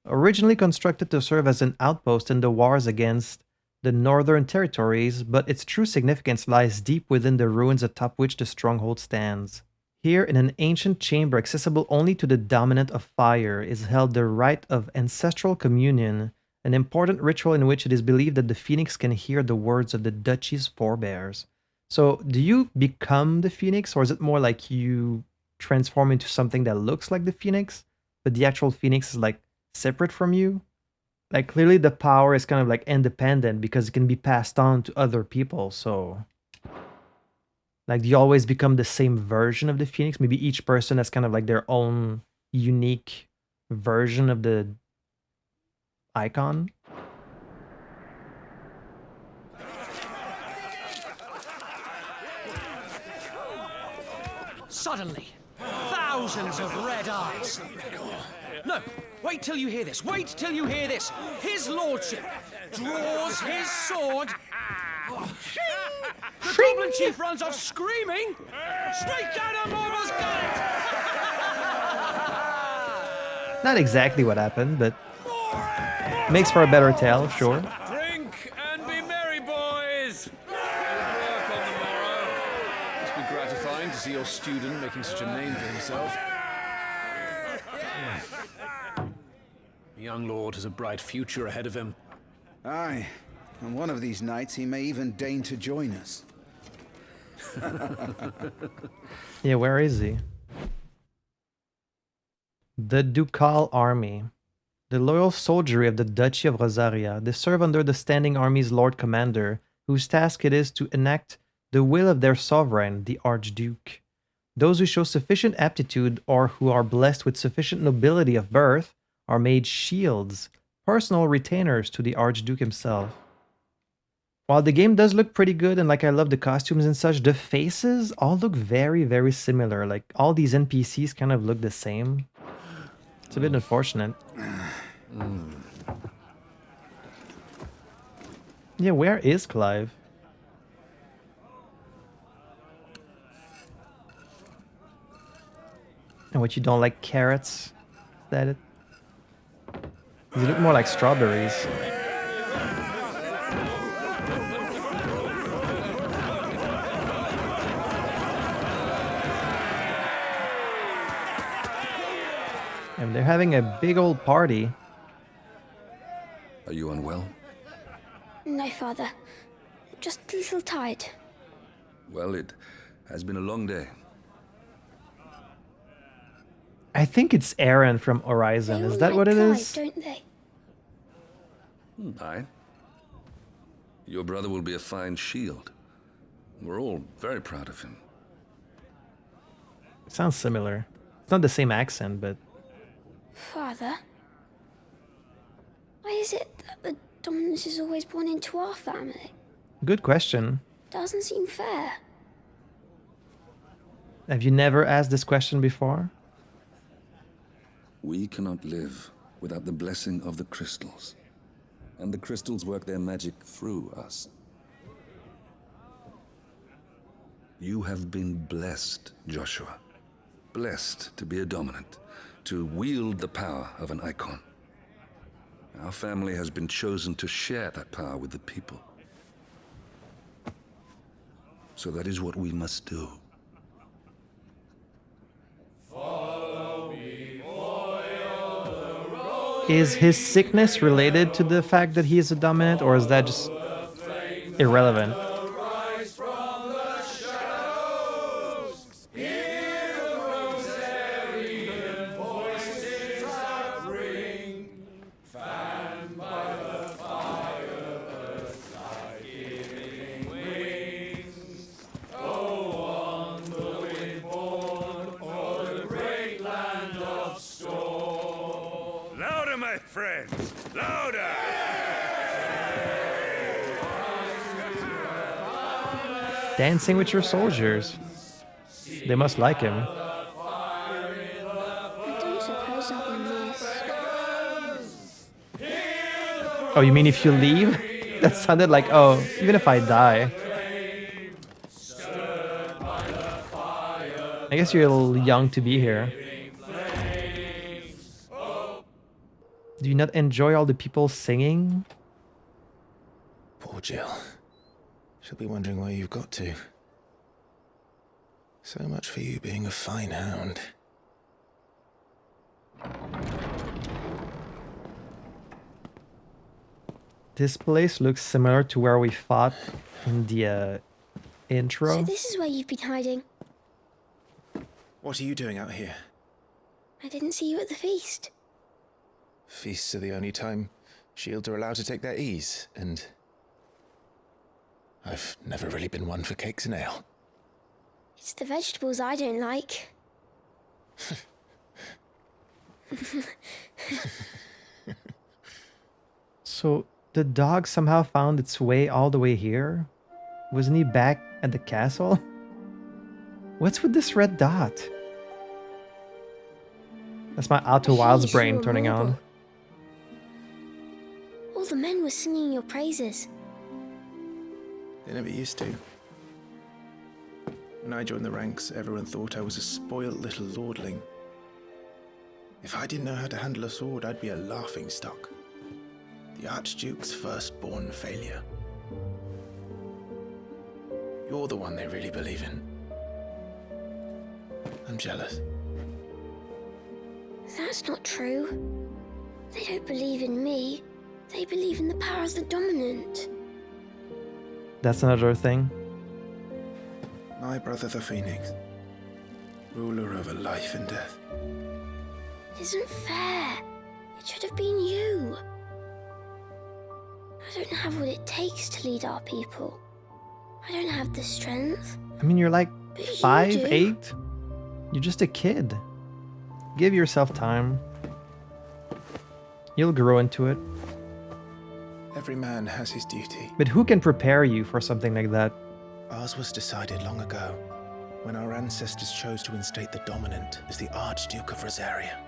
originally constructed to serve as an outpost in the wars against the northern territories, but its true significance lies deep within the ruins atop which the stronghold stands. Here, in an ancient chamber accessible only to the dominant of fire, is held the rite of ancestral communion, an important ritual in which it is believed that the Phoenix can hear the words of the duchy's forebears. So, do you become the Phoenix, or is it more like you transform into something that looks like the Phoenix, but the actual Phoenix is like separate from you? Like, clearly the power is kind of like independent because it can be passed on to other people, so... Like, do you always become the same version of the Phoenix? Maybe each person has kind of like their own unique version of the icon? Suddenly, thousands of red eyes. No, wait till you hear this. Wait till you hear this. His lordship draws his sword. The goblin chief runs off screaming straight down a Morbal's gullet. Not exactly what happened, but makes for a better tale, sure. Drink and be merry, boys! Good work on the morrow. Must be gratifying to see your student making such a name for himself. The young lord has a bright future ahead of him. Aye, and one of these nights he may even deign to join us. Yeah, where is he? The Ducal Army. The loyal soldiery of the Duchy of Rosaria. They serve under the standing army's Lord Commander, whose task it is to enact the will of their sovereign, the Archduke. Those who show sufficient aptitude or who are blessed with sufficient nobility of birth are made shields, personal retainers to the Archduke himself. While the game does look pretty good and like I love the costumes and such, the faces all look very, very similar. Like all these NPCs kind of look the same. It's a bit unfortunate. Yeah, where is Clive? And what, you don't like carrots? Is that it? Does it look more like strawberries? And they're having a big old party. Are you unwell? No, Father. Just a little tired. Well, it has been a long day. I think it's Aaron from Horizon. They Is all that like what it Clive, is? don't they? Aye. Your brother will be a fine shield. We're all very proud of him. Sounds similar. It's not the same accent, but... Father? Why is it that the dominance is always born into our family? Good question. Doesn't seem fair. Have you never asked this question before? We cannot live without the blessing of the crystals. And the crystals work their magic through us. You have been blessed, Joshua. Blessed to be a dominant, to wield the power of an Eikon. Our family has been chosen to share that power with the people. So that is what we must do. Is his sickness related to the fact that he is a dominant, or is that just irrelevant? Louder, my friends! Louder! Dancing with your soldiers. They must like him. I don't suppose I'll be missed. Oh, you mean if you leave? That sounded like, oh, even if I die. I guess you're a little young to be here. Do you not enjoy all the people singing? Poor Jill. She'll be wondering where you've got to. So much for you being a fine hound. This place looks similar to where we fought in the intro. So this is where you've been hiding. What are you doing out here? I didn't see you at the feast. Feasts are the only time shields are allowed to take their ease, and I've never really been one for cakes and ale. It's the vegetables I don't like. So the dog somehow found its way all the way here? Wasn't he back at the castle? What's with this red dot? That's my Outer Wilds brain turning on. All the men were singing your praises. They never used to. When I joined the ranks, everyone thought I was a spoilt little lordling. If I didn't know how to handle a sword, I'd be a laughingstock. The Archduke's firstborn failure. You're the one they really believe in. I'm jealous. That's not true. They don't believe in me. They believe in the power of the dominant. That's another thing. My brother the Phoenix, ruler over life and death. It isn't fair. It should have been you. I don't have what it takes to lead our people. I don't have the strength. I mean, you're like But you 5, do. 8. You're just a kid. Give yourself time. You'll grow into it. Every man has his duty. But who can prepare you for something like that? Ours was decided long ago, when our ancestors chose to instate the dominant as the Archduke of Rosaria.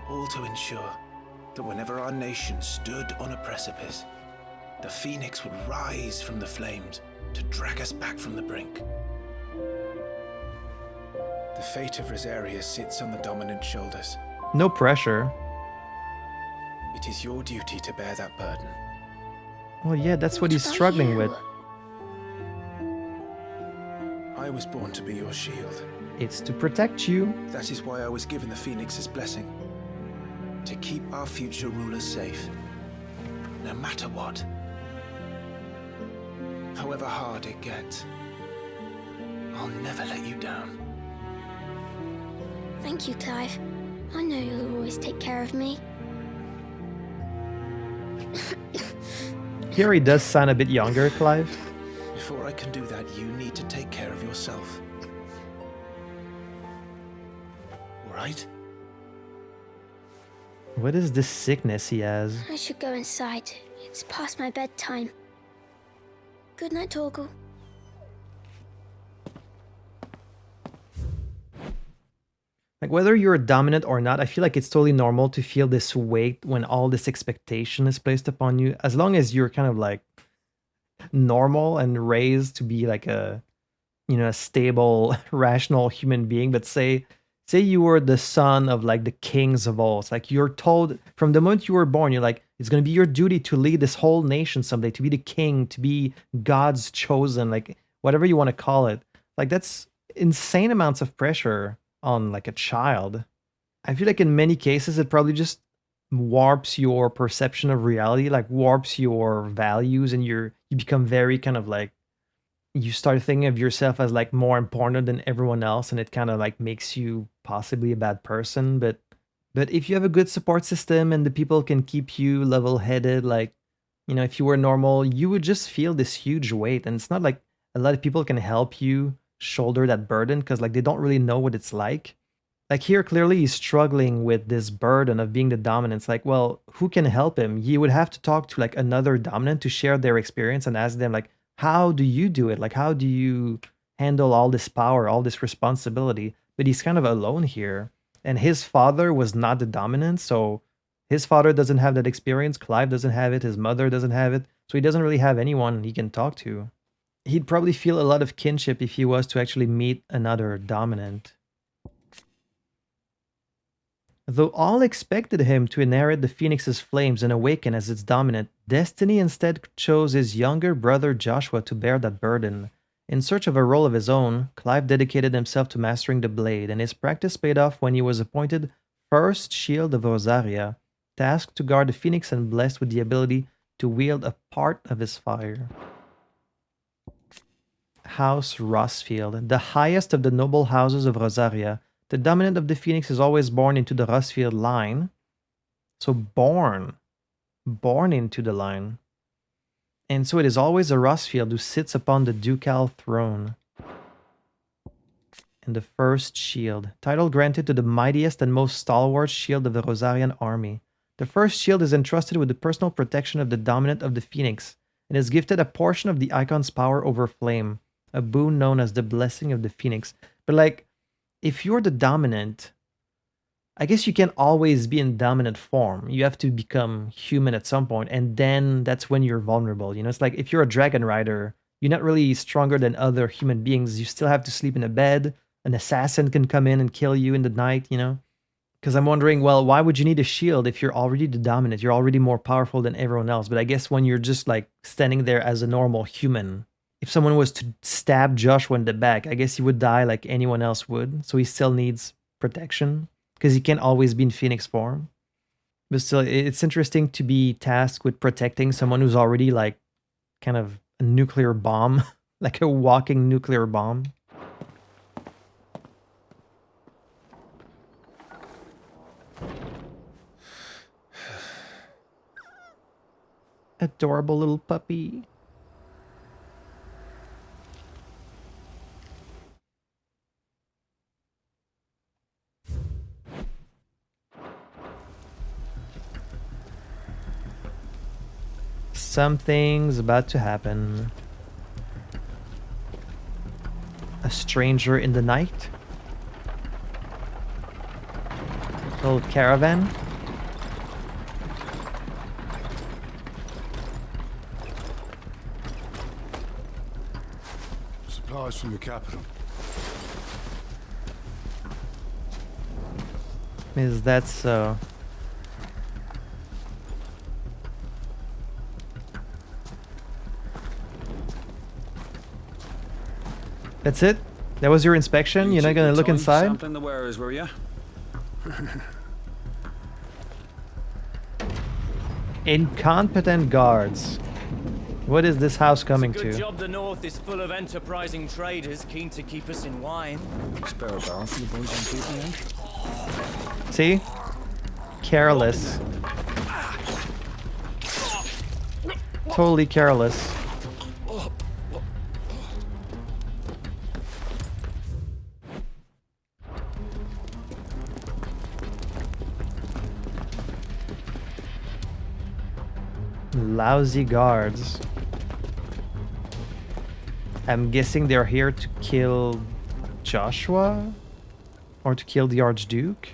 All to ensure that whenever our nation stood on a precipice, the Phoenix would rise from the flames to drag us back from the brink. The fate of Rosaria sits on the dominant's shoulders. No pressure. It is your duty to bear that burden. Well, yeah, that's what he's struggling with. I was born to be your shield. It's to protect you. That is why I was given the Phoenix's blessing. To keep our future rulers safe. No matter what. However hard it gets. I'll never let you down. Thank you, Clive. I know you'll always take care of me. Here he does sound a bit younger, Clive. Before I can do that, you need to take care of yourself. All right? What is this sickness he has? I should go inside. It's past my bedtime. Good night, Torgal. Like, whether you're dominant or not, I feel like it's totally normal to feel this weight when all this expectation is placed upon you. As long as you're kind of like normal and raised to be like a, you know, a stable, rational human being. But say you were the son of like the kings of all. It's like you're told from the moment you were born, you're like, it's going to be your duty to lead this whole nation someday, to be the king, to be God's chosen, like whatever you want to call it. Like, that's insane amounts of pressure on like a child. I feel like in many cases it probably just warps your perception of reality, like warps your values, and you become very kind of like, you start thinking of yourself as like more important than everyone else, and it kind of like makes you possibly a bad person. But if you have a good support system and the people can keep you level-headed, like, you know, if you were normal, you would just feel this huge weight. And it's not like a lot of people can help you shoulder that burden because like they don't really know what it's like. Like here, clearly he's struggling with this burden of being the dominant. It's like, well, who can help him? He would have to talk to like another dominant to share their experience and ask them like, how do you do it? Like, how do you handle all this power, all this responsibility? But he's kind of alone here. And his father was not the dominant, so his father doesn't have that experience. Clive doesn't have it. His mother doesn't have it. So he doesn't really have anyone he can talk to. He'd probably feel a lot of kinship if he was to actually meet another dominant. Though all expected him to inherit the Phoenix's flames and awaken as its dominant, Destiny instead chose his younger brother Joshua to bear that burden. In search of a role of his own, Clive dedicated himself to mastering the blade, and his practice paid off when he was appointed First Shield of Rosaria, tasked to guard the Phoenix and blessed with the ability to wield a part of his fire. House Rosfield, the highest of the noble houses of Rosaria. The dominant of the Phoenix is always born into the Rosfield line. So born into the line. And so it is always a Rosfield who sits upon the ducal throne. And the First Shield, title granted to the mightiest and most stalwart shield of the Rosarian army. The First Shield is entrusted with the personal protection of the dominant of the Phoenix, and is gifted a portion of the Eikons' power over flame, a boon known as the Blessing of the Phoenix. But like, if you're the dominant, I guess you can't always be in dominant form. You have to become human at some point, and then that's when you're vulnerable. You know, it's like if you're a dragon rider, you're not really stronger than other human beings. You still have to sleep in a bed. An assassin can come in and kill you in the night, you know? Because I'm wondering, well, why would you need a shield if you're already the dominant? You're already more powerful than everyone else. But I guess when you're just like standing there as a normal human, if someone was to stab Joshua in the back, I guess he would die like anyone else would. So he still needs protection because he can't always be in Phoenix form. But still, it's interesting to be tasked with protecting someone who's already like kind of a nuclear bomb, like a walking nuclear bomb. Adorable little puppy. Something's about to happen. A stranger in the night? A little caravan? Supplies from the capital. Is that so? That's it? That was your inspection? You're not gonna look inside? Sampling the wearers, were you? Incompetent guards. What is this house coming It's a good to? job the North is full of enterprising traders keen to keep us in wine. Spare a barrel for the boys on people, See? Careless. Totally careless. Lousy guards. I'm guessing they're here to kill Joshua? Or to kill the Archduke?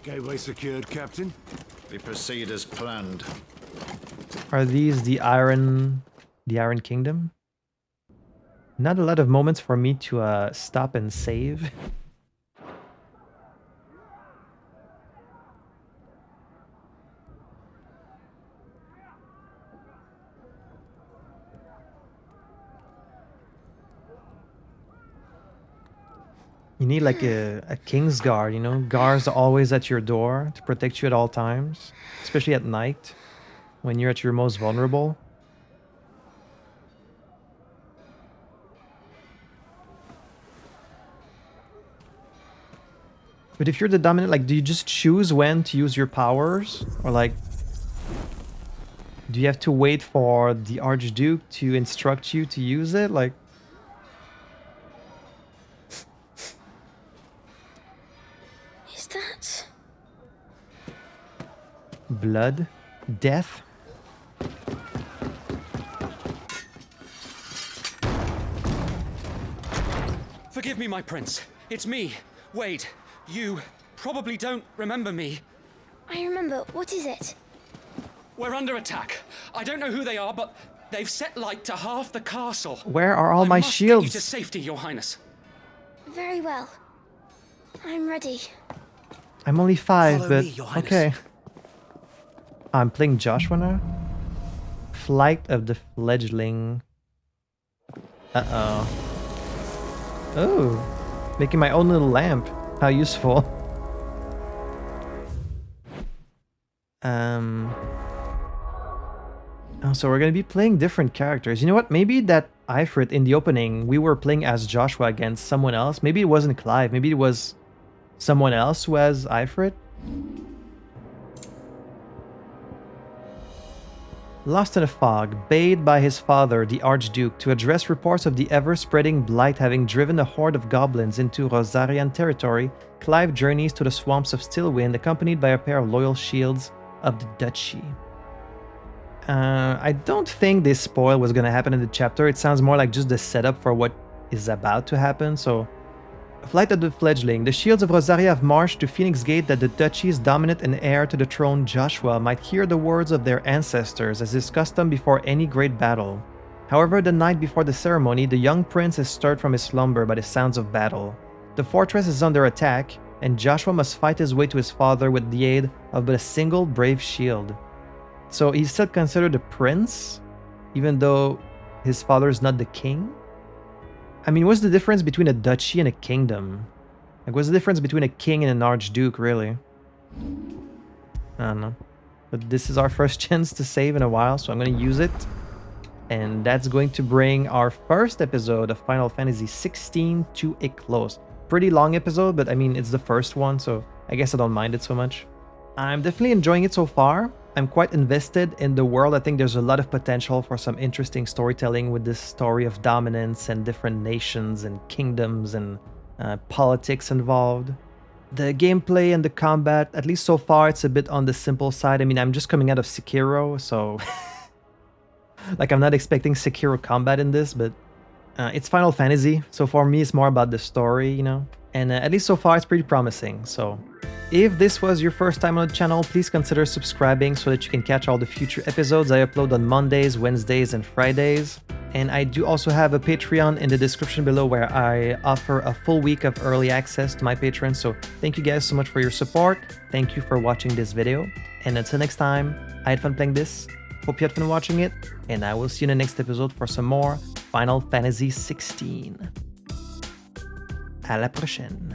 Gateway secured, Captain. We proceed as planned. Are these the Iron Kingdom? Not a lot of moments for me to stop and save. You need like a king's guard, you know? Guards are always at your door to protect you at all times. Especially at night, when you're at your most vulnerable. But if you're the dominant, like, do you just choose when to use your powers? Or like, do you have to wait for the Archduke to instruct you to use it? Like, That? blood? Death? Forgive me, my prince. It's me, Wade. You probably don't remember me. I remember. What is it? We're under attack. I don't know who they are, but they've set light to half the castle. Where are all my I must get shields? you to safety, Your Highness. Very well. I'm ready. I'm only 5, Follow but me, Your Highness. okay. I'm playing Joshua now. Flight of the Fledgling. Uh-oh. Oh, making my own little lamp. How useful. Oh, so we're gonna be playing different characters. You know what? Maybe that Ifrit in the opening, we were playing as Joshua against someone else. Maybe it wasn't Clive. Maybe it was someone else who has Ifrit. Lost in a fog, bade by his father, the Archduke, to address reports of the ever-spreading blight having driven a horde of goblins into Rosarian territory, Clive journeys to the swamps of Stillwind, accompanied by a pair of loyal shields of the Duchy. I don't think this spoil was going to happen in the chapter. It sounds more like just the setup for what is about to happen, so... Flight of the Fledgling. The shields of Rosaria have marched to Phoenix Gate that the Duchy's dominant and heir to the throne, Joshua, might hear the words of their ancestors as is custom before any great battle. However, the night before the ceremony, the young prince is stirred from his slumber by the sounds of battle. The fortress is under attack, and Joshua must fight his way to his father with the aid of but a single brave shield. So he's still considered a prince, even though his father is not the king? I mean, what's the difference between a duchy and a kingdom? Like, what's the difference between a king and an archduke, really? I don't know. But this is our first chance to save in a while, so I'm going to use it. And that's going to bring our first episode of Final Fantasy XVI to a close. Pretty long episode, but I mean, it's the first one, so I guess I don't mind it so much. I'm definitely enjoying it so far. I'm quite invested in the world. I think there's a lot of potential for some interesting storytelling with this story of dominance and different nations and kingdoms and politics involved. The gameplay and the combat, at least so far, it's a bit on the simple side. I mean, I'm just coming out of Sekiro, so... like, I'm not expecting Sekiro combat in this, but it's Final Fantasy, so for me, it's more about the story, you know? And at least so far, it's pretty promising, so... If this was your first time on the channel, please consider subscribing so that you can catch all the future episodes I upload on Mondays, Wednesdays, and Fridays. And I do also have a Patreon in the description below where I offer a full week of early access to my patrons. So thank you guys so much for your support. Thank you for watching this video. And until next time, I had fun playing this. Hope you had fun watching it, and I will see you in the next episode for some more Final Fantasy XVI. À la prochaine.